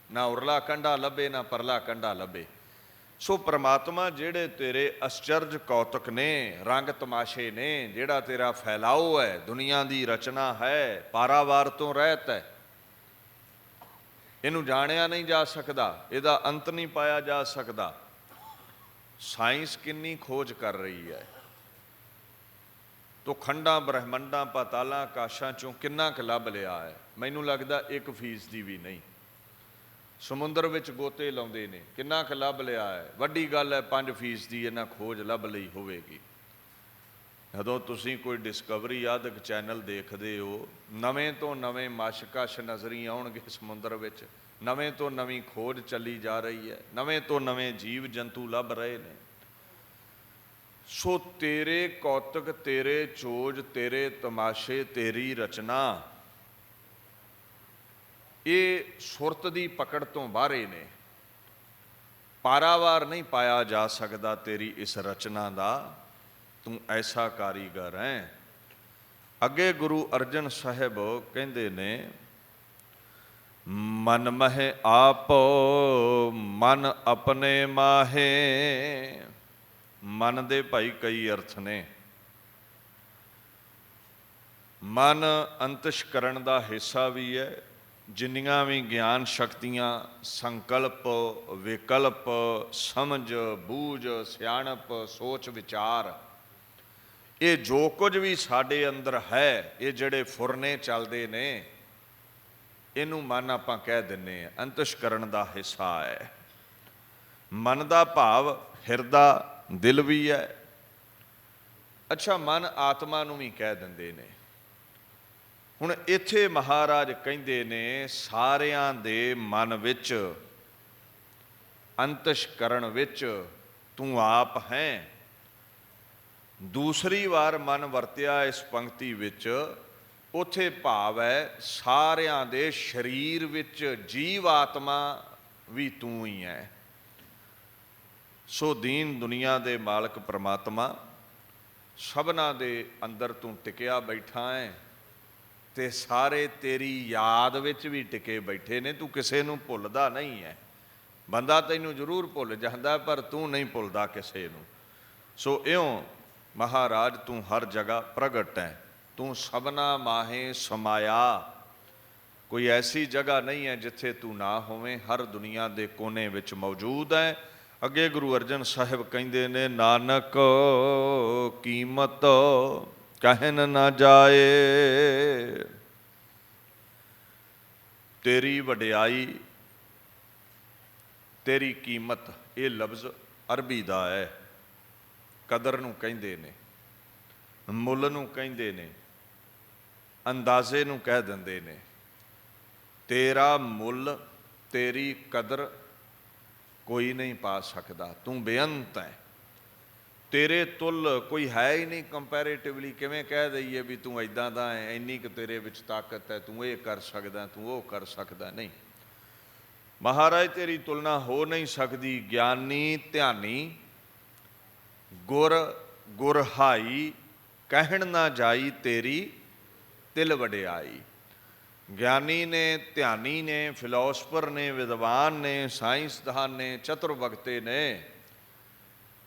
ਨਾ ਉਰਲਾ ਕੰਢਾ ਲੱਭੇ ਨਾ ਪਰਲਾ ਕੰਢਾ ਲੱਭੇ। ਸੋ ਪ੍ਰਮਾਤਮਾ ਜਿਹੜੇ ਤੇਰੇ ਅਸਚਰਜ ਕੌਤਕ ਨੇ, ਰੰਗ ਤਮਾਸ਼ੇ ਨੇ, ਜਿਹੜਾ ਤੇਰਾ ਫੈਲਾਓ ਹੈ, ਦੁਨੀਆ ਦੀ ਰਚਨਾ ਹੈ, ਪਾਰਾਵਾਰ ਤੋਂ ਰਹਿਤ ਹੈ, ਇਹਨੂੰ ਜਾਣਿਆ ਨਹੀਂ ਜਾ ਸਕਦਾ, ਇਹਦਾ ਅੰਤ ਨਹੀਂ ਪਾਇਆ ਜਾ ਸਕਦਾ। ਸਾਇੰਸ ਕਿੰਨੀ ਖੋਜ ਕਰ ਰਹੀ ਹੈ, ਤੋ ਖੰਡਾਂ ਬ੍ਰਹਿਮੰਡਾਂ ਪਾਤਾਲਾਂ ਆਕਾਸ਼ਾਂ ਚੋਂ ਕਿੰਨਾ ਕੁ ਲੱਭ ਲਿਆ ਹੈ, ਮੈਨੂੰ ਲੱਗਦਾ 1% ਵੀ ਨਹੀਂ। ਸਮੁੰਦਰ ਵਿੱਚ ਗੋਤੇ ਲਾਉਂਦੇ ਨੇ, ਕਿੰਨਾ ਕੁ ਲੱਭ ਲਿਆ ਹੈ, ਵੱਡੀ ਗੱਲ ਹੈ 5% ਇਹਨਾਂ ਖੋਜ ਲੱਭ ਲਈ ਹੋਵੇਗੀ। ਜਦੋਂ ਤੁਸੀਂ ਕੋਈ ਡਿਸਕਵਰੀ ਆਦਿਕ ਚੈਨਲ ਦੇਖਦੇ ਹੋ, ਨਵੇਂ ਤੋਂ ਨਵੇਂ ਮਸ਼ਕਸ਼ ਨਜ਼ਰੀ ਆਉਣਗੇ ਸਮੁੰਦਰ ਵਿੱਚ, ਨਵੇਂ ਤੋਂ ਨਵੀਂ ਖੋਜ ਚੱਲੀ ਜਾ ਰਹੀ ਹੈ, ਨਵੇਂ ਤੋਂ ਨਵੇਂ ਜੀਵ ਜੰਤੂ ਲੱਭ ਰਹੇ ਨੇ। ਸੋ ਤੇਰੇ ਕੌਤਕ, ਤੇਰੇ ਚੋਜ, ਤੇਰੇ ਤਮਾਸ਼ੇ, ਤੇਰੀ ਰਚਨਾ, ਇਹ ਸੁਰਤ ਦੀ ਪਕੜ ਤੋਂ ਬਾਹਰੇ ਨੇ। ਪਾਰਾਵਾਰ ਨਹੀਂ ਪਾਇਆ ਜਾ ਸਕਦਾ ਤੇਰੀ ਇਸ ਰਚਨਾ ਦਾ, ਤੂੰ ਐਸਾ ਕਾਰੀਗਰ ਹੈ। ਅੱਗੇ ਗੁਰੂ ਅਰਜਨ ਸਾਹਿਬ ਕਹਿੰਦੇ ਨੇ, ਮਨ ਮਹਿ ਆਪ ਮਨ ਆਪਣੇ ਮਾਹੇ। ਮਨ ਦੇ ਭਾਈ ਕਈ ਅਰਥ ਨੇ। ਮਨ ਅੰਤਸ਼ਕਰਨ ਦਾ ਹਿੱਸਾ ਵੀ ਹੈ। ਜਿੰਨੀਆਂ ਵੀ ਗਿਆਨ ਸ਼ਕਤੀਆਂ, ਸੰਕਲਪ, ਵਿਕਲਪ, ਸਮਝ, ਬੂਝ, ਸਿਆਣਪ, ਸੋਚ ਵਿਚਾਰ, ਇਹ ਜੋ ਕੁਝ ਵੀ ਸਾਡੇ ਅੰਦਰ ਹੈ, ਇਹ ਜਿਹੜੇ ਫੁਰਨੇ ਚੱਲਦੇ ਨੇ, ਇਹਨੂੰ ਮਨ ਆਪਾਂ ਕਹਿ ਦਿੰਦੇ ਹਾਂ, ਅੰਤਸ਼ਕਰਨ ਦਾ ਹਿੱਸਾ ਹੈ। ਮਨ ਦਾ ਭਾਵ ਹਿਰਦਾ, ਦਿਲ ਵੀ ਹੈ। ਅੱਛਾ, ਮਨ ਆਤਮਾ ਨੂੰ ਵੀ ਕਹਿ ਦਿੰਦੇ ਨੇ। ਹੁਣ ਇੱਥੇ ਮਹਾਰਾਜ ਕਹਿੰਦੇ ਨੇ, ਸਾਰਿਆਂ ਦੇ ਮਨ ਵਿੱਚ, ਅੰਤਸ਼ਕਰਨ ਵਿੱਚ ਤੂੰ ਆਪ ਹੈ। ਦੂਸਰੀ ਵਾਰ ਮਨ ਵਰਤਿਆ ਇਸ ਪੰਕਤੀ ਵਿੱਚ, ਉੱਥੇ ਭਾਵ ਹੈ ਸਾਰਿਆਂ ਦੇ ਸਰੀਰ ਵਿੱਚ, ਜੀਵ ਆਤਮਾ ਵੀ ਤੂੰ ਹੀ ਹੈ। ਸੋ ਦੀਨ ਦੁਨੀਆ ਦੇ ਮਾਲਕ ਪ੍ਰਮਾਤਮਾ, ਸਭਨਾਂ ਦੇ ਅੰਦਰ ਤੂੰ ਟਿਕਿਆ ਬੈਠਾ ਹੈ, ਤੇ ਸਾਰੇ ਤੇਰੀ ਯਾਦ ਵਿੱਚ ਵੀ ਟਿਕੇ ਬੈਠੇ ਨੇ। ਤੂੰ ਕਿਸੇ ਨੂੰ ਭੁੱਲਦਾ ਨਹੀਂ ਹੈ। ਬੰਦਾ ਤੈਨੂੰ ਜ਼ਰੂਰ ਭੁੱਲ ਜਾਂਦਾ, ਪਰ ਤੂੰ ਨਹੀਂ ਭੁੱਲਦਾ ਕਿਸੇ ਨੂੰ। ਸੋ ਇਉਂ ਮਹਾਰਾਜ ਤੂੰ ਹਰ ਜਗ੍ਹਾ ਪ੍ਰਗਟ ਹੈ। ਤੂੰ ਸਭਨਾ ਮਾਹੇ ਸਮਾਇਆ। ਕੋਈ ਐਸੀ ਜਗ੍ਹਾ ਨਹੀਂ ਹੈ ਜਿੱਥੇ ਤੂੰ ਨਾ ਹੋਵੇਂ, ਹਰ ਦੁਨੀਆ ਦੇ ਕੋਨੇ ਵਿੱਚ ਮੌਜੂਦ ਹੈ। ਅੱਗੇ ਗੁਰੂ ਅਰਜਨ ਸਾਹਿਬ ਕਹਿੰਦੇ ਨੇ, ਨਾਨਕ ਕੀਮਤ ਕਹਿਨ ਨਾ ਜਾਏ। ਤੇਰੀ ਵਡਿਆਈ, ਤੇਰੀ ਕੀਮਤ, ਇਹ ਲਫ਼ਜ਼ ਅਰਬੀ ਦਾ ਹੈ। ਕਦਰ ਨੂੰ ਕਹਿੰਦੇ ਨੇ, ਮੁੱਲ ਨੂੰ ਕਹਿੰਦੇ ਨੇ, ਅੰਦਾਜ਼ੇ ਨੂੰ ਕਹਿ ਦਿੰਦੇ ਨੇ। ਤੇਰਾ ਮੁੱਲ, ਤੇਰੀ ਕਦਰ ਕੋਈ ਨਹੀਂ ਪਾ ਸਕਦਾ। ਤੂੰ ਬੇਅੰਤ ਹੈ। ਤੇਰੇ ਤੁੱਲ ਕੋਈ ਹੈ ਹੀ ਨਹੀਂ ਕੰਪੈਰੇਟਿਵਲੀ। ਕਿਵੇਂ ਕਹਿ ਦਈਏ ਵੀ ਤੂੰ ਇੱਦਾਂ ਦਾ ਹੈ, ਇੰਨੀ ਕੁ ਤੇਰੇ ਵਿੱਚ ਤਾਕਤ ਹੈ, ਤੂੰ ਇਹ ਕਰ ਸਕਦਾ, ਤੂੰ ਉਹ ਕਰ ਸਕਦਾ, ਨਹੀਂ। ਮਹਾਰਾਜ ਤੇਰੀ ਤੁਲਨਾ ਹੋ ਨਹੀਂ ਸਕਦੀ। ਗਿਆਨੀ ਧਿਆਨੀ, ਗੁਰ ਗੁਰਹਾਈ, ਕਹਿਣ ਨਾ ਜਾਈ ਤੇਰੀ ਤਿਲ ਵਡਿਆਈ। ਗਿਆਨੀ ਨੇ, ਧਿਆਨੀ ਨੇ, ਫਿਲੋਸਫਰ ਨੇ, ਵਿਦਵਾਨ ਨੇ, ਸਾਇੰਸਦਾਨ ਨੇ, ਚਤੁਰ ਵਕਤੇ ਨੇ,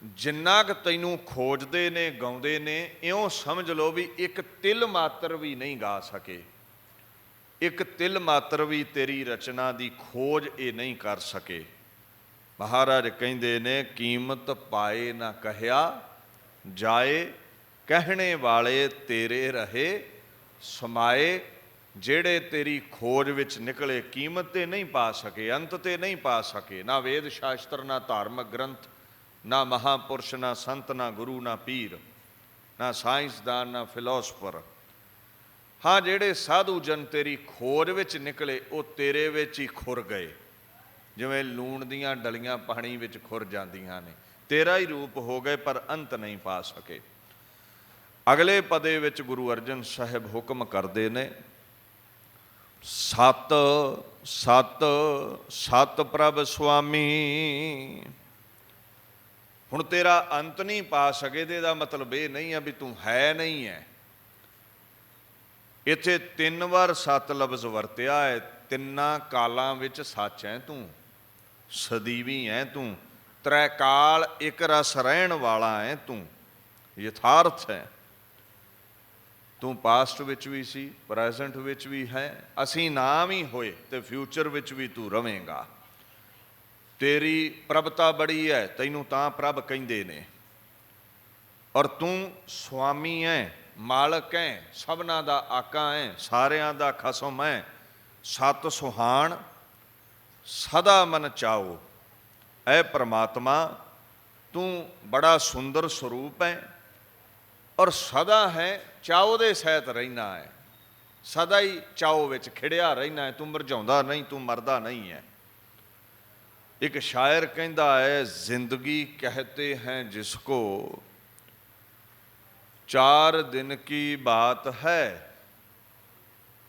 ਜਿੰਨਾ ਕੁ ਤੈਨੂੰ ਖੋਜਦੇ ਨੇ, ਗਾਉਂਦੇ ਨੇ, ਇਉਂ ਸਮਝ ਲਓ ਵੀ ਇੱਕ ਤਿਲ ਮਾਤਰ ਵੀ ਨਹੀਂ ਗਾ ਸਕੇ। ਇੱਕ ਤਿਲ ਮਾਤਰ ਵੀ ਤੇਰੀ ਰਚਨਾ ਦੀ ਖੋਜ ਇਹ ਨਹੀਂ ਕਰ ਸਕੇ। ਮਹਾਰਾਜ ਕਹਿੰਦੇ ਨੇ, ਕੀਮਤ ਪਾਏ ਨਾ ਕਹਿਆ ਜਾਏ, ਕਹਿਣੇ ਵਾਲੇ ਤੇਰੇ ਰਹੇ ਸਮਾਏ। ਜਿਹੜੇ ਤੇਰੀ ਖੋਜ ਵਿੱਚ ਨਿਕਲੇ, ਕੀਮਤ ਤੇ ਨਹੀਂ ਪਾ ਸਕੇ, ਅੰਤ ਤੇ ਨਹੀਂ ਪਾ ਸਕੇ। ਨਾ ਵੇਦ ਸ਼ਾਸਤਰ, ਨਾ ਧਾਰਮਿਕ ਗ੍ਰੰਥ, ਨਾ ਮਹਾਂਪੁਰਸ਼, ਨਾ ਸੰਤ, ਨਾ ਗੁਰੂ, ਨਾ ਪੀਰ, ਨਾ ਸਾਇੰਸਦਾਨ, ਨਾ ਫਿਲੋਸਫਰ। ਹਾਂ, ਜਿਹੜੇ ਸਾਧੂ ਜਨ ਤੇਰੀ ਖੋਜ ਵਿੱਚ ਨਿਕਲੇ, ਉਹ ਤੇਰੇ ਵਿੱਚ ਹੀ ਖੁਰ ਗਏ। ਜਿਵੇਂ ਲੂਣ ਦੀਆਂ ਡਲੀਆਂ ਪਾਣੀ ਵਿੱਚ ਖੁਰ ਜਾਂਦੀਆਂ ਨੇ, ਤੇਰਾ ਹੀ ਰੂਪ ਹੋ ਗਏ, ਪਰ ਅੰਤ ਨਹੀਂ ਪਾ ਸਕੇ। ਅਗਲੇ ਪਦੇ ਵਿੱਚ ਗੁਰੂ ਅਰਜਨ ਸਾਹਿਬ ਹੁਕਮ ਕਰਦੇ ਨੇ, ਸਤ ਸਤ ਸਤ ਪ੍ਰਭ ਸੁਆਮੀ। ਹੁਣ ਤੇਰਾ ਅੰਤ ਨਹੀਂ ਪਾ ਸਕੇ ਤੇ ਇਹਦਾ ਮਤਲਬ ਇਹ ਨਹੀਂ ਹੈ ਵੀ ਤੂੰ ਹੈ ਨਹੀਂ ਹੈ। ਇੱਥੇ 3 ਵਾਰ ਸਤ ਲਫ਼ਜ਼ ਵਰਤਿਆ ਹੈ। ਤਿੰਨਾਂ ਕਾਲਾਂ ਵਿੱਚ ਸੱਚ ਹੈ ਤੂੰ, ਸਦੀਵੀ ਹੈ ਤੂੰ, ਤ੍ਰੈ ਕਾਲ ਇੱਕ ਰਸ ਰਹਿਣ ਵਾਲਾ ਹੈ ਤੂੰ, ਯਥਾਰਥ ਹੈ ਤੂੰ। ਪਾਸਟ ਵਿੱਚ ਵੀ ਸੀ, ਪ੍ਰੈਜ਼ੈਂਟ ਵਿੱਚ ਵੀ ਹੈ, ਅਸੀਂ ਨਾ ਵੀ ਹੋਏ ਤੇ ਫਿਊਚਰ ਵਿੱਚ ਵੀ ਤੂੰ ਰਵੇਂਗਾ। ਤੇਰੀ ਪ੍ਰਭਤਾ ਬੜੀ ਹੈ, ਤੈਨੂੰ ਤਾਂ ਪ੍ਰਭ ਕਹਿੰਦੇ ਨੇ, ਔਰ ਤੂੰ ਸੁਆਮੀ ਹੈ, ਮਾਲਕ ਹੈ, ਸਭਨਾਂ ਦਾ ਆਕਾ ਹੈ, ਸਾਰਿਆਂ ਦਾ ਖਸਮ ਹੈ। ਸਤ ਸੁਹਾਣ ਸਦਾ ਮਨ ਚਾਓ, ਐ ਪ੍ਰਮਾਤਮਾ ਤੂੰ ਬੜਾ ਸੁੰਦਰ ਸਰੂਪ ਹੈ, ਔਰ ਸਦਾ ਹੈ ਚਾਓ ਦੇ ਸਹਿਤ ਰਹਿਣਾ ਹੈ, ਸਦਾ ਹੀ ਚਾਓ ਵਿੱਚ ਖਿੜਿਆ ਰਹਿਣਾ ਹੈ, ਤੂੰ ਮੁਰਝਾਉਂਦਾ ਨਹੀਂ, ਤੂੰ ਮਰਦਾ ਨਹੀਂ ਹੈ। ਇੱਕ ਸ਼ਾਇਰ ਕਹਿੰਦਾ ਹੈ, ਜ਼ਿੰਦਗੀ ਕਹਤੇ ਹੈ ਜਿਸਕੋ 4 दिन की बात है,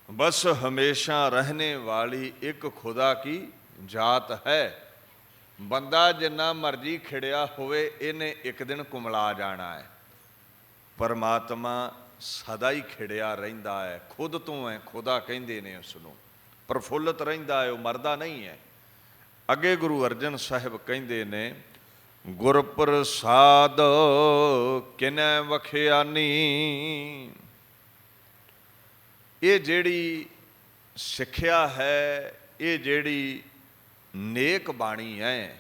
बस हमेशा रहने वाली एक खुदा की जात है। ਬੰਦਾ ਜਿੰਨਾ ਮਰਜ਼ੀ ਖਿੜਿਆ ਹੋਵੇ, ਇਹਨੇ ਇੱਕ ਦਿਨ ਕੁਮਲਾ ਜਾਣਾ ਹੈ। ਪਰਮਾਤਮਾ ਸਦਾ ਹੀ ਖਿੜਿਆ ਰਹਿੰਦਾ ਹੈ, ਖੁਦ ਤੋਂ ਹੈ, ਖੁਦਾ ਕਹਿੰਦੇ ਨੇ ਉਸ ਨੂੰ, ਪ੍ਰਫੁੱਲਤ ਰਹਿੰਦਾ ਹੈ, ਉਹ ਮਰਦਾ ਨਹੀਂ ਹੈ। ਅੱਗੇ ਗੁਰੂ ਅਰਜਨ ਸਾਹਿਬ ਕਹਿੰਦੇ ਨੇ, ਗੁਰ ਪ੍ਰਸਾਦ ਕਿਨੈ ਵਖਿਆਨੀ। ਇਹ ਜਿਹੜੀ ਸਿੱਖਿਆ ਹੈ, ਇਹ ਜਿਹੜੀ ਨੇਕ ਬਾਣੀ ਹੈ,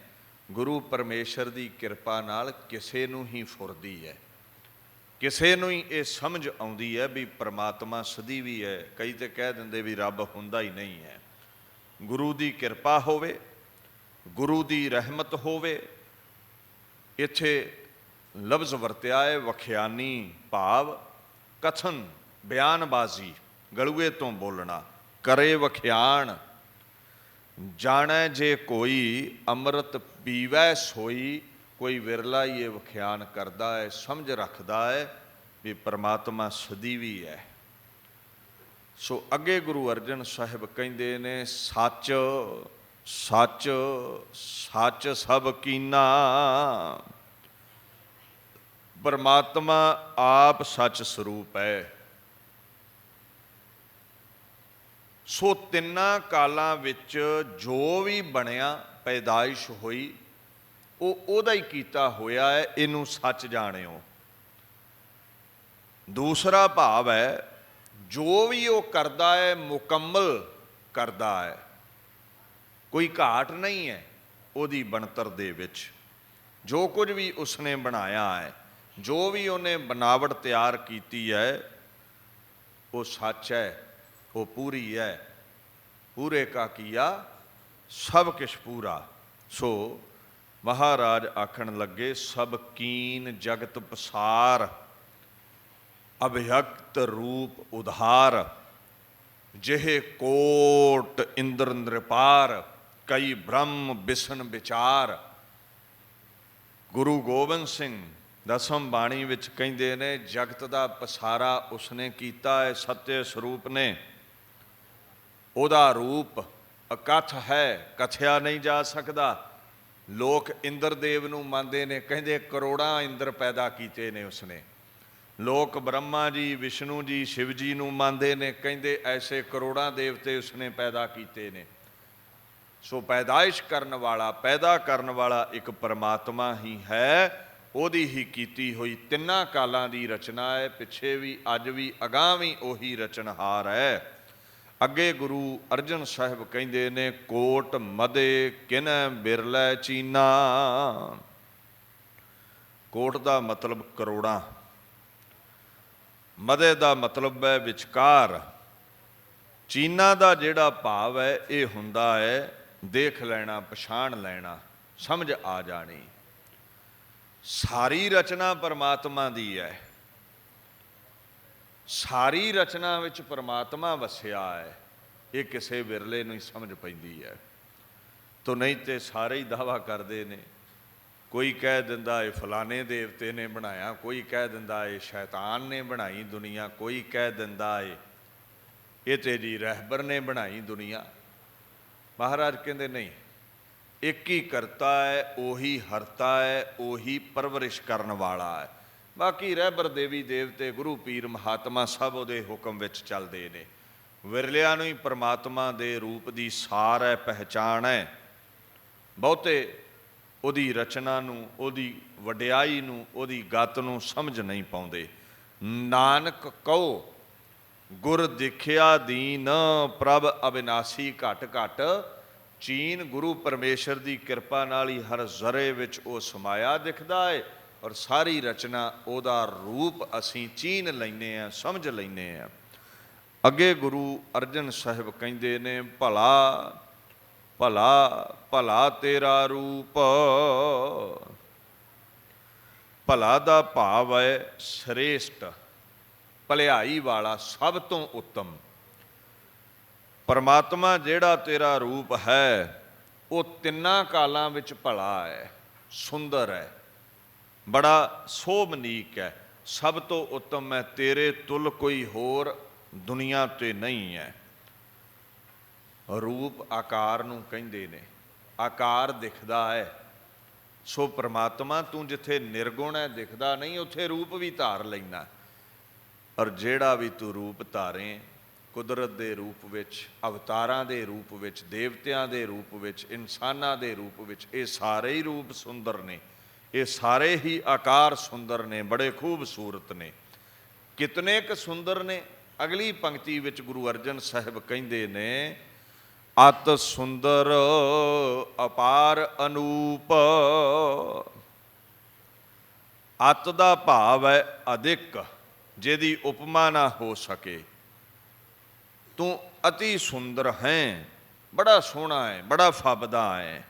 ਗੁਰੂ ਪਰਮੇਸ਼ਰ ਦੀ ਕਿਰਪਾ ਨਾਲ ਕਿਸੇ ਨੂੰ ਹੀ ਫੁਰਦੀ ਹੈ, ਕਿਸੇ ਨੂੰ ਹੀ ਇਹ ਸਮਝ ਆਉਂਦੀ ਹੈ ਵੀ ਪਰਮਾਤਮਾ ਸਦੀ ਵੀ ਹੈ। ਕਈ ਤਾਂ ਕਹਿ ਦਿੰਦੇ ਵੀ ਰੱਬ ਹੁੰਦਾ ਹੀ ਨਹੀਂ ਹੈ। ਗੁਰੂ ਦੀ ਕਿਰਪਾ ਹੋਵੇ, ਗੁਰੂ ਦੀ ਰਹਿਮਤ ਹੋਵੇ। ਇੱਥੇ ਲਫ਼ਜ਼ ਵਰਤਿਆ ਹੈ ਵਖਿਆਨੀ, ਭਾਵ ਕਥਨ, ਬਿਆਨਬਾਜ਼ੀ, ਗਲੂਏ ਤੋਂ ਬੋਲਣਾ। ਕਰੇ ਵਖਿਆਣ ਜਾਣੈ ਜੇ ਕੋਈ, ਅੰਮ੍ਰਿਤ ਪੀਵੈ ਸੋਈ। ਕੋਈ ਵਿਰਲਾ ਹੀ ਇਹ ਵਖਿਆਨ ਕਰਦਾ ਹੈ, ਸਮਝ ਰੱਖਦਾ ਹੈ ਵੀ ਪਰਮਾਤਮਾ ਸਦੀਵੀ ਹੈ। ਸੋ ਅੱਗੇ ਗੁਰੂ ਅਰਜਨ ਸਾਹਿਬ ਕਹਿੰਦੇ ਨੇ, ਸੱਚ ਸੱਚ ਸੱਚ ਸਭ ਕੀਨਾ। ਪਰਮਾਤਮਾ ਆਪ ਸੱਚ ਸਰੂਪ ਹੈ। ਸੋ ਤਿੰਨਾਂ ਕਾਲਾਂ ਵਿੱਚ ਜੋ ਵੀ ਬਣਿਆ, ਪੈਦਾਇਸ਼ ਹੋਈ, ਉਹ ਉਹਦਾ ਹੀ ਕੀਤਾ ਹੋਇਆ ਹੈ, ਇਹਨੂੰ ਸੱਚ ਜਾਣਿਓ। ਦੂਸਰਾ ਭਾਵ ਹੈ, ਜੋ ਵੀ ਉਹ ਕਰਦਾ ਹੈ ਮੁਕੰਮਲ ਕਰਦਾ ਹੈ, ਕੋਈ ਘਾਟ ਨਹੀਂ ਹੈ ਉਹਦੀ ਬਣਤਰ ਦੇ ਵਿੱਚ। ਜੋ ਕੁਝ ਵੀ ਉਸਨੇ ਬਣਾਇਆ ਹੈ, ਜੋ ਵੀ ਉਹਨੇ ਬਨਾਵਟ ਤਿਆਰ ਕੀਤੀ ਹੈ, ਉਹ ਸੱਚ ਹੈ, ਉਹ ਪੂਰੀ ਹੈ। ਪੂਰੇ ਕਾ ਕੀਆ ਸਭ ਕਿਛ ਪੂਰਾ। ਸੋ ਮਹਾਰਾਜ ਆਖਣ ਲੱਗੇ, ਸਭ ਕੀਨ ਜਗਤ ਪਸਾਰ, ਅਭਿਅਕਤ ਰੂਪ ਉਧਾਰ। ਜਿਹੇ ਕੋਟ ਇੰਦਰ ਨ੍ਰਿਪਾਰ, ਕਈ ਬ੍ਰਹਮ ਬਿਸ਼ਨ ਵਿਚਾਰ। ਗੁਰੂ ਗੋਬਿੰਦ ਸਿੰਘ ਦਸਮ ਬਾਣੀ ਵਿੱਚ ਕਹਿੰਦੇ ਨੇ, ਜਗਤ ਦਾ ਪਸਾਰਾ ਉਸਨੇ ਕੀਤਾ ਹੈ, ਸੱਚੇ ਸਰੂਪ ਨੇ। ਉਹਦਾ ਰੂਪ ਅਕਥ ਹੈ, ਕਥਿਆ ਨਹੀਂ ਜਾ ਸਕਦਾ। ਲੋਕ ਇੰਦਰ ਦੇਵ ਨੂੰ ਮੰਨਦੇ ਨੇ, ਕਹਿੰਦੇ ਕਰੋੜਾਂ ਇੰਦਰ ਪੈਦਾ ਕੀਤੇ ਨੇ ਉਸਨੇ। ਲੋਕ ਬ੍ਰਹਮਾ ਜੀ, ਵਿਸ਼ਨੂੰ ਜੀ, ਸ਼ਿਵ ਜੀ ਨੂੰ ਮੰਨਦੇ ਨੇ, ਕਹਿੰਦੇ ਐਸੇ ਕਰੋੜਾਂ ਦੇਵਤੇ ਉਸਨੇ ਪੈਦਾ ਕੀਤੇ ਨੇ। ਸੋ ਪੈਦਾਇਸ਼ ਕਰਨ ਵਾਲਾ, ਪੈਦਾ ਕਰਨ ਵਾਲਾ ਇੱਕ ਪਰਮਾਤਮਾ ਹੀ ਹੈ। ਉਹਦੀ ਹੀ ਕੀਤੀ ਹੋਈ ਤਿੰਨਾਂ ਕਾਲਾਂ ਦੀ ਰਚਨਾ ਹੈ। ਪਿੱਛੇ ਵੀ, ਅੱਜ ਵੀ, ਅਗਾਂਹ ਵੀ ਉਹੀ ਰਚਨਹਾਰ ਹੈ। ਅੱਗੇ ਗੁਰੂ ਅਰਜਨ ਸਾਹਿਬ ਕਹਿੰਦੇ ਨੇ, ਕੋਟ ਮਦੇ ਕਿਨੈ ਬਿਰਲੇ ਚੀਨਾ। ਕੋਟ ਦਾ ਮਤਲਬ ਕਰੋੜਾਂ, ਮਦੇ ਦਾ ਮਤਲਬ ਹੈ ਵਿਚਕਾਰ। ਚੀਨਾ ਦਾ ਜਿਹੜਾ ਭਾਵ ਹੈ, ਇਹ ਹੁੰਦਾ ਹੈ ਦੇਖ ਲੈਣਾ, ਪਛਾਣ ਲੈਣਾ, ਸਮਝ ਆ ਜਾਣੀ। ਸਾਰੀ ਰਚਨਾ ਪਰਮਾਤਮਾ ਦੀ ਹੈ, ਸਾਰੀ ਰਚਨਾ ਵਿੱਚ ਪਰਮਾਤਮਾ ਵਸਿਆ ਹੈ। ਇਹ ਕਿਸੇ ਵਿਰਲੇ ਨੂੰ ਹੀ ਸਮਝ ਪੈਂਦੀ ਹੈ। ਤੋ ਨਹੀਂ ਤੇ ਸਾਰੇ ਹੀ ਦਾਅਵਾ ਕਰਦੇ ਨੇ। ਕੋਈ ਕਹਿ ਦਿੰਦਾ ਇਹ ਫਲਾਣੇ ਦੇਵਤੇ ਨੇ ਬਣਾਇਆ, ਕੋਈ ਕਹਿ ਦਿੰਦਾ ਇਹ ਸ਼ੈਤਾਨ ਨੇ ਬਣਾਈ ਦੁਨੀਆ, ਕੋਈ ਕਹਿ ਦਿੰਦਾ ਇਹ ਤੇ ਜੀ ਰਹਿਬਰ ਨੇ ਬਣਾਈ ਦੁਨੀਆ। ਮਹਾਰਾਜ ਕਹਿੰਦੇ ਨਹੀਂ, ਇੱਕ ਹੀ ਕਰਤਾ ਹੈ, ਉਹੀ ਹਰਤਾ ਹੈ, ਉਹੀ ਪਰਵਰਿਸ਼ ਕਰਨ ਵਾਲਾ ਹੈ। ਬਾਕੀ ਰਹਿਬਰ ਦੇਵੀ ਦੇਵਤੇ, ਗੁਰੂ ਪੀਰ ਮਹਾਤਮਾ ਸਭ ਉਹਦੇ ਹੁਕਮ ਵਿੱਚ ਚੱਲਦੇ ਨੇ। ਵਿਰਲਿਆਂ ਨੂੰ ਹੀ ਪਰਮਾਤਮਾ ਦੇ ਰੂਪ ਦੀ ਸਾਰ ਹੈ, ਪਹਿਚਾਣ ਹੈ। ਬਹੁਤੇ ਉਹਦੀ ਰਚਨਾ ਨੂੰ, ਉਹਦੀ ਵਡਿਆਈ ਨੂੰ, ਉਹਦੀ ਗਤ ਨੂੰ ਸਮਝ ਨਹੀਂ ਪਾਉਂਦੇ। ਨਾਨਕ ਕਹੋ ਗੁਰ ਦੇਖਿਆ ਦੀਨ, ਪ੍ਰਭ ਅਬਿਨਾਸੀ ਘਟ ਘਟ ਚੀਨ। ਗੁਰੂ ਪਰਮੇਸ਼ਰ ਦੀ ਕਿਰਪਾ ਨਾਲ ਹੀ ਹਰ ਜ਼ਰੇ ਵਿੱਚ ਉਹ ਸਮਾਇਆ ਦਿਖਦਾ ਹੈ, ਔਰ ਸਾਰੀ ਰਚਨਾ ਉਹਦਾ ਰੂਪ ਅਸੀਂ ਚੀਨ ਲੈਂਦੇ ਹਾਂ, ਸਮਝ ਲੈਂਦੇ ਹਾਂ। ਅੱਗੇ ਗੁਰੂ ਅਰਜਨ ਸਾਹਿਬ ਕਹਿੰਦੇ ਨੇ, ਭਲਾ ਭਲਾ ਭਲਾ ਤੇਰਾ ਰੂਪ। ਭਲਾ ਦਾ ਭਾਵ ਹੈ ਸ੍ਰੇਸ਼ਟ, ਭਲਾਈ ਵਾਲਾ, ਸਭ ਤੋਂ ਉੱਤਮ। ਪਰਮਾਤਮਾ ਜਿਹੜਾ ਤੇਰਾ ਰੂਪ ਹੈ ਉਹ ਤਿੰਨਾਂ ਕਾਲਾਂ ਵਿੱਚ ਭਲਾ ਹੈ, ਸੁੰਦਰ ਹੈ, ਬੜਾ ਸੋਭਨੀਕ ਹੈ, ਸਭ ਤੋਂ ਉੱਤਮ ਹੈ। ਤੇਰੇ ਤੁਲ ਕੋਈ ਹੋਰ ਦੁਨੀਆ 'ਤੇ ਨਹੀਂ ਹੈ। ਰੂਪ ਆਕਾਰ ਨੂੰ ਕਹਿੰਦੇ ਨੇ, ਆਕਾਰ ਦਿਖਦਾ ਹੈ। ਸੋ ਪਰਮਾਤਮਾ ਤੂੰ ਜਿੱਥੇ ਨਿਰਗੁਣ ਹੈ, ਦਿਖਦਾ ਨਹੀਂ, ਉੱਥੇ ਰੂਪ ਵੀ ਧਾਰ ਲੈਣਾ। ਔਰ ਜਿਹੜਾ ਵੀ ਤੂੰ ਰੂਪ ਧਾਰੇ, ਕੁਦਰਤ ਦੇ ਰੂਪ ਵਿੱਚ, ਅਵਤਾਰਾਂ ਦੇ ਰੂਪ ਵਿੱਚ, ਦੇਵਤਿਆਂ ਦੇ ਰੂਪ ਵਿੱਚ, ਇਨਸਾਨਾਂ ਦੇ ਰੂਪ ਵਿੱਚ, ਇਹ ਸਾਰੇ ਹੀ ਰੂਪ ਸੁੰਦਰ ਨੇ, ਇਹ ਸਾਰੇ ਹੀ ਆਕਾਰ ਸੁੰਦਰ ਨੇ, ਬੜੇ ਖੂਬਸੂਰਤ ਨੇ। ਕਿਤਨੇ ਕੁ ਸੁੰਦਰ ਨੇ। ਅਗਲੀ ਪੰਕਤੀ ਵਿੱਚ ਗੁਰੂ ਅਰਜਨ ਸਾਹਿਬ ਕਹਿੰਦੇ ਨੇ, ਅਤ ਸੁੰਦਰ ਅਪਾਰ ਅਨੂਪ। ਅਤ ਦਾ ਭਾਵ ਹੈ ਅਧਿਕ, ਜਿਹਦੀ ਉਪਮਾ ਨਾ ਹੋ ਸਕੇ। ਤੂੰ ਅਤੀ ਸੁੰਦਰ ਹੈ, ਬੜਾ ਸੋਹਣਾ ਹੈ, ਬੜਾ ਫੱਬਦਾ ਹੈ।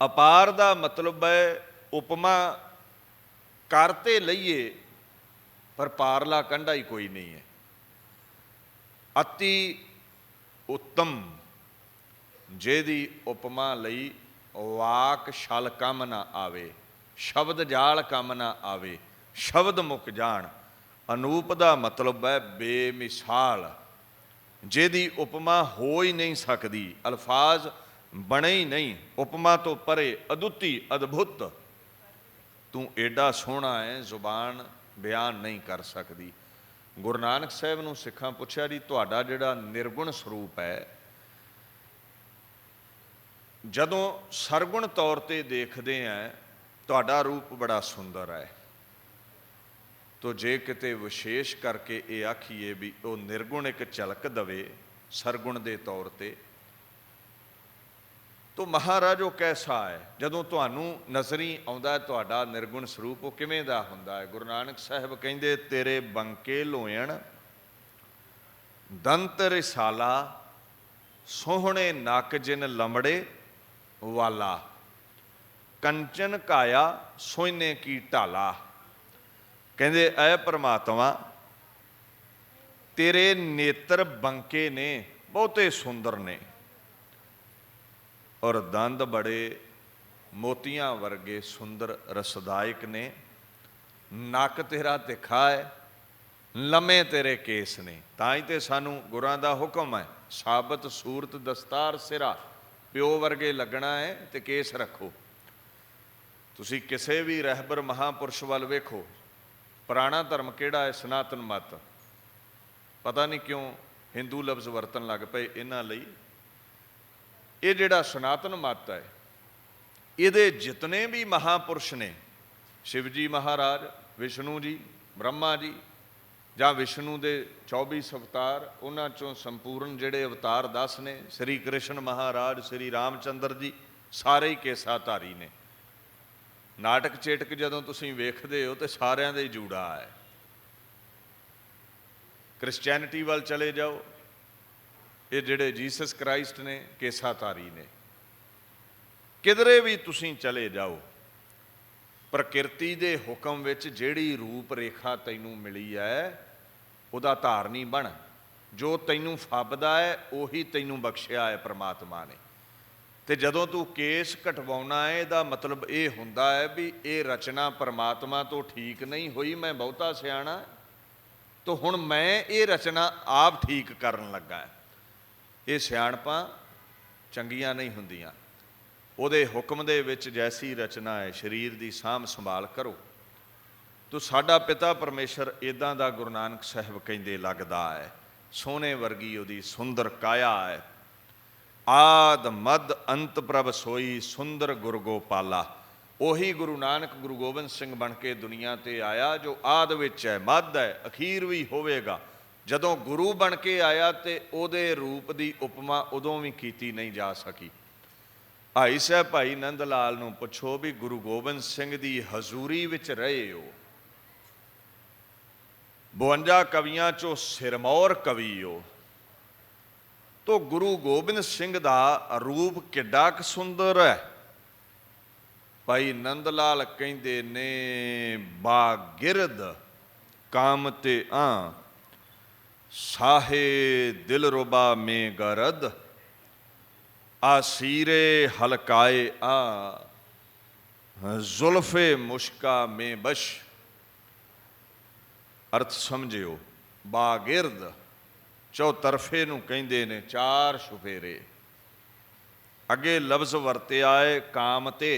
ਅਪਾਰ ਦਾ ਮਤਲਬ ਹੈ ਉਪਮਾ ਕਰ ਤੇ ਲਈਏ, ਪਰ ਪਾਰਲਾ ਕੰਢਾ ਹੀ ਕੋਈ ਨਹੀਂ ਹੈ। ਅਤੀ ਉੱਤਮ, ਜਿਹਦੀ ਉਪਮਾ ਲਈ ਵਾਕ ਛਲ ਕੰਮ ਨਾ ਆਵੇ, ਸ਼ਬਦ ਜਾਲ ਕੰਮ ਨਾ ਆਵੇ, ਸ਼ਬਦ ਮੁੱਕ ਜਾਣ। ਅਨੂਪ ਦਾ ਮਤਲਬ ਹੈ ਬੇਮਿਸਾਲ, ਜਿਹਦੀ ਉਪਮਾ ਹੋ ਹੀ ਨਹੀਂ ਸਕਦੀ, ਅਲਫਾਜ਼ ਬਣੇ ਹੀ ਨਹੀਂ, ਉਪਮਾ ਤੋਂ ਪਰੇ, ਅਦੁੱਤੀ, ਅਦਭੁਤ। ਤੂੰ ਏਡਾ ਸੋਹਣਾ ਹੈ, ਜ਼ੁਬਾਨ ਬਿਆਨ ਨਹੀਂ ਕਰ ਸਕਦੀ। ਗੁਰੂ ਨਾਨਕ ਸਾਹਿਬ ਨੂੰ ਸਿੱਖਾਂ ਪੁੱਛਿਆ ਜੀ, ਤੁਹਾਡਾ ਜਿਹੜਾ ਨਿਰਗੁਣ ਸਰੂਪ ਹੈ, ਜਦੋਂ ਸਰਗੁਣ ਤੌਰ 'ਤੇ ਦੇਖਦੇ ਹਾਂ, ਤੁਹਾਡਾ ਰੂਪ ਬੜਾ ਸੁੰਦਰ ਹੈ। ਤੋ ਜੇ ਕਿਤੇ ਵਿਸ਼ੇਸ਼ ਕਰਕੇ ਇਹ ਆਖੀਏ ਵੀ ਉਹ ਨਿਰਗੁਣ ਇੱਕ ਝਲਕ ਦਵੇ ਸਰਗੁਣ ਦੇ ਤੌਰ 'ਤੇ, ਤੋ ਮਹਾਰਾਜ ਉਹ ਕੈਸਾ ਹੈ? ਜਦੋਂ ਤੁਹਾਨੂੰ ਨਜ਼ਰੀ ਆਉਂਦਾ ਤੁਹਾਡਾ ਨਿਰਗੁਣ ਸਰੂਪ, ਉਹ ਕਿਵੇਂ ਦਾ ਹੁੰਦਾ ਹੈ? ਗੁਰੂ ਨਾਨਕ ਸਾਹਿਬ ਕਹਿੰਦੇ, ਤੇਰੇ ਬੰਕੇ ਲੋਇਣ ਦੰਤ ਰਿਸਾਲਾ, ਸੋਹਣੇ ਨੱਕ ਜਿਨ ਲੰਬੜੇ ਵਾਲਾ, ਕੰਚਨ ਕਾਇਆ ਸੋਹਣੇ ਕੀ ਢਾਲਾ। ਕਹਿੰਦੇ ਐ ਪਰਮਾਤਮਾ, ਤੇਰੇ ਨੇਤਰ ਬੰਕੇ ਨੇ, ਬਹੁਤੇ ਸੁੰਦਰ ਨੇ, ਔਰ ਦੰਦ ਬੜੇ ਮੋਤੀਆਂ ਵਰਗੇ ਸੁੰਦਰ ਰਸਦਾਇਕ ਨੇ। ਨੱਕ ਤੇਰਾ ਤਿੱਖਾ ਹੈ, ਲੰਮੇ ਤੇਰੇ ਕੇਸ ਨੇ। ਤਾਂ ਹੀ ਤੇ ਸਾਨੂੰ ਗੁਰਾਂ ਦਾ ਹੁਕਮ ਹੈ, ਸਾਬਤ ਸੂਰਤ ਦਸਤਾਰ ਸਿਰਾ, ਪਿਓ ਵਰਗੇ ਲੱਗਣਾ ਹੈ ਤੇ ਕੇਸ ਰੱਖੋ। ਤੁਸੀਂ ਕਿਸੇ ਵੀ ਰਹਿਬਰ ਮਹਾਂਪੁਰਸ਼ ਵੱਲ ਵੇਖੋ, ਪੁਰਾਣਾ ਧਰਮ ਕਿਹੜਾ ਹੈ? ਸਨਾਤਨ ਮਤ। ਪਤਾ ਨਹੀਂ ਕਿਉਂ ਹਿੰਦੂ ਲਫ਼ਜ਼ ਵਰਤਣ ਲੱਗ ਪਏ ਇਹਨਾਂ ਲਈ। ਇਹ ਜਿਹੜਾ ਸਨਾਤਨ ਮਤ ਹੈ, ਇਹਦੇ ਜਿਤਨੇ ਵੀ ਮਹਾਂਪੁਰਸ਼ ਨੇ, ਸ਼ਿਵ ਜੀ ਮਹਾਰਾਜ, ਵਿਸ਼ਨੂੰ ਜੀ, ਬ੍ਰਹਮਾ ਜੀ, ਜਾਂ ਵਿਸ਼ਨੂੰ ਦੇ 24 ਅਵਤਾਰ, ਉਹਨਾਂ 'ਚੋਂ ਸੰਪੂਰਨ ਜਿਹੜੇ ਅਵਤਾਰ 10 ਨੇ, ਸ੍ਰੀ ਕ੍ਰਿਸ਼ਨ ਮਹਾਰਾਜ, ਸ੍ਰੀ ਰਾਮਚੰਦਰ ਜੀ, ਸਾਰੇ ਹੀ ਕੇਸਾਧਾਰੀ ਨੇ। ਨਾਟਕ ਚੇਟਕ ਜਦੋਂ ਤੁਸੀਂ ਵੇਖਦੇ ਹੋ ਤਾਂ ਸਾਰਿਆਂ ਦਾ ਹੀ ਜੂੜਾ ਹੈ। ਕ੍ਰਿਸਚੈਨਿਟੀ ਵੱਲ ਚਲੇ ਜਾਓ, ਇਹ ਜਿਹੜੇ ਜੀਸਸ ਕ੍ਰਾਈਸਟ ਨੇ, ਕੇਸਾਧਾਰੀ ਨੇ। ਕਿਧਰੇ ਵੀ ਤੁਸੀਂ ਚਲੇ ਜਾਓ, ਪ੍ਰਕਿਰਤੀ ਦੇ ਹੁਕਮ ਵਿੱਚ ਜਿਹੜੀ ਰੂਪ ਰੇਖਾ ਤੈਨੂੰ ਮਿਲੀ ਹੈ, ਉਹਦਾ ਧਾਰਨੀ ਬਣ। ਜੋ ਤੈਨੂੰ ਫੱਬਦਾ ਹੈ ਉਹੀ ਤੈਨੂੰ ਬਖਸ਼ਿਆ ਹੈ ਪਰਮਾਤਮਾ ਨੇ। ਤੇ ਜਦੋਂ ਤੂੰ ਕੇਸ ਕਟਵਾਉਣਾ ਹੈ, ਇਹਦਾ ਮਤਲਬ ਇਹ ਹੁੰਦਾ ਹੈ ਵੀ ਇਹ ਰਚਨਾ ਪਰਮਾਤਮਾ ਤੋਂ ਠੀਕ ਨਹੀਂ ਹੋਈ, ਮੈਂ ਬਹੁਤਾ ਸਿਆਣਾ, ਤਾਂ ਹੁਣ ਮੈਂ ਇਹ ਰਚਨਾ ਆਪ ਠੀਕ ਕਰਨ ਲੱਗਾ। ਇਹ ਸਿਆਣਪਾਂ ਚੰਗੀਆਂ ਨਹੀਂ ਹੁੰਦੀਆਂ। ਉਹਦੇ ਹੁਕਮ ਦੇ ਵਿੱਚ ਜੈਸੀ ਰਚਨਾ ਹੈ, ਸਰੀਰ ਦੀ ਸਾਂਭ ਸੰਭਾਲ ਕਰੋ। ਤੋ ਸਾਡਾ ਪਿਤਾ ਪਰਮੇਸ਼ਰ ਇੱਦਾਂ ਦਾ ਗੁਰੂ ਨਾਨਕ ਸਾਹਿਬ ਕਹਿੰਦੇ ਲੱਗਦਾ ਹੈ। सोने वर्गी उहदी सुंदर काया है। आद मद अंत प्रभ सोई सुंदर गुरु गोपाला। ਉਹੀ गुरु नानक गुरु गोबिंद सिंह बन के दुनिया ते आया जो आद विच है, मद है, अखीर भी होवेगा। जदों गुरु बन के आया तो ਉਹਦੇ रूप की उपमा उदों भी कीती नहीं जा सकी। भाई साहब भाई नंद लाल नूं पुछो भी गुरु गोबिंद सिंह की हजूरी विच रहे हो, 52 कवियां चों सिरमौर कवि हो, तो गुरु गोबिंद सिंह का रूप किड्डा क सुंदर है। भाई नंद लाल कहते ने बागिरद काम ते साहे दिल रुबा में गरद आसीरे हलकाए जुल्फे मुश्का में बश। अर्थ समझियो, बागिरद चौतरफे नूं कहंदे ने, चार छुफेरे। अगे लफ्ज़ वरतिया है काम ते,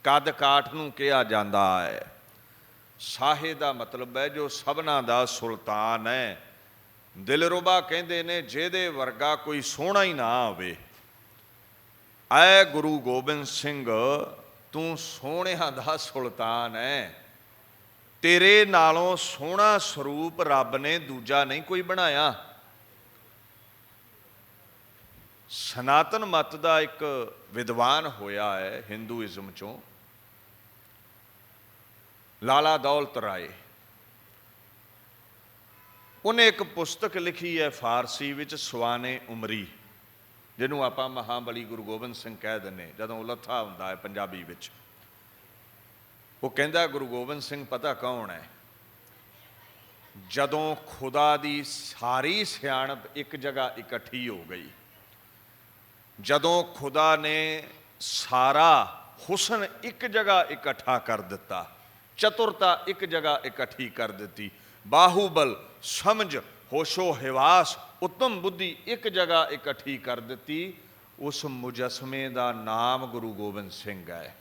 कद काठ नूं कहा जाता है। साहे का मतलब है जो सबना दा सुल्तान है। दिलरुबा कहंदे ने जिहदे वर्गा कोई सोहना ही ना आवे। ऐ गुरु गोबिंद सिंह तू सोहणिया दा सुल्तान है, तेरे नालों सोहना स्वरूप रब ने दूजा नहीं कोई बनाया। सनातन मत का एक विद्वान होया है हिंदूइज्म चों, लाला दौलत राय। उन्हें एक पुस्तक लिखी है फारसी विच, सवाने उमरी, जिन्हों आप महाबली गुरु गोबिंद सिंह कह दें जदों लथा हुंदा है पंजाबी विच। वो कहंदा गुरु गोबिंद सिंह पता कौन है, जदों खुदा दी सारी सियाणप एक जगह इकट्ठी हो गई, जदों खुदा ने सारा हुसन एक जगह इकट्ठा कर दिता, चतुरता एक जगह इकट्ठी कर दी, बाहुबल समझ होशो हिवास उत्तम बुद्धि एक जगह इकट्ठी कर दी, उस मुजस्मे का नाम गुरु गोबिंद सिंह है।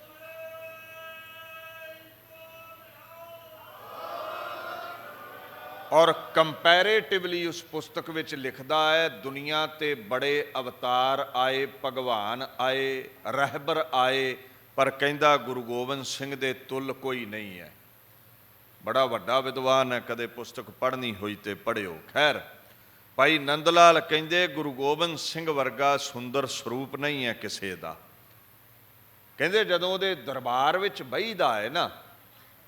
और कंपैरेटिवली उस पुस्तक विच लिखदा है दुनिया ते बड़े अवतार आए, भगवान आए, रहबर आए, पर कहंदा गुरु गोबिंद सिंह दे तुल कोई नहीं है। बड़ा वड्डा विद्वान है, कदे पुस्तक पढ़नी हुई तो पढ़ियो। खैर भाई नंद लाल कहंदे गुरु गोबिंद सिंह वर्गा सुंदर स्वरूप नहीं है किसी का। कहंदे जदों दे दरबार विच बहीदा है ना,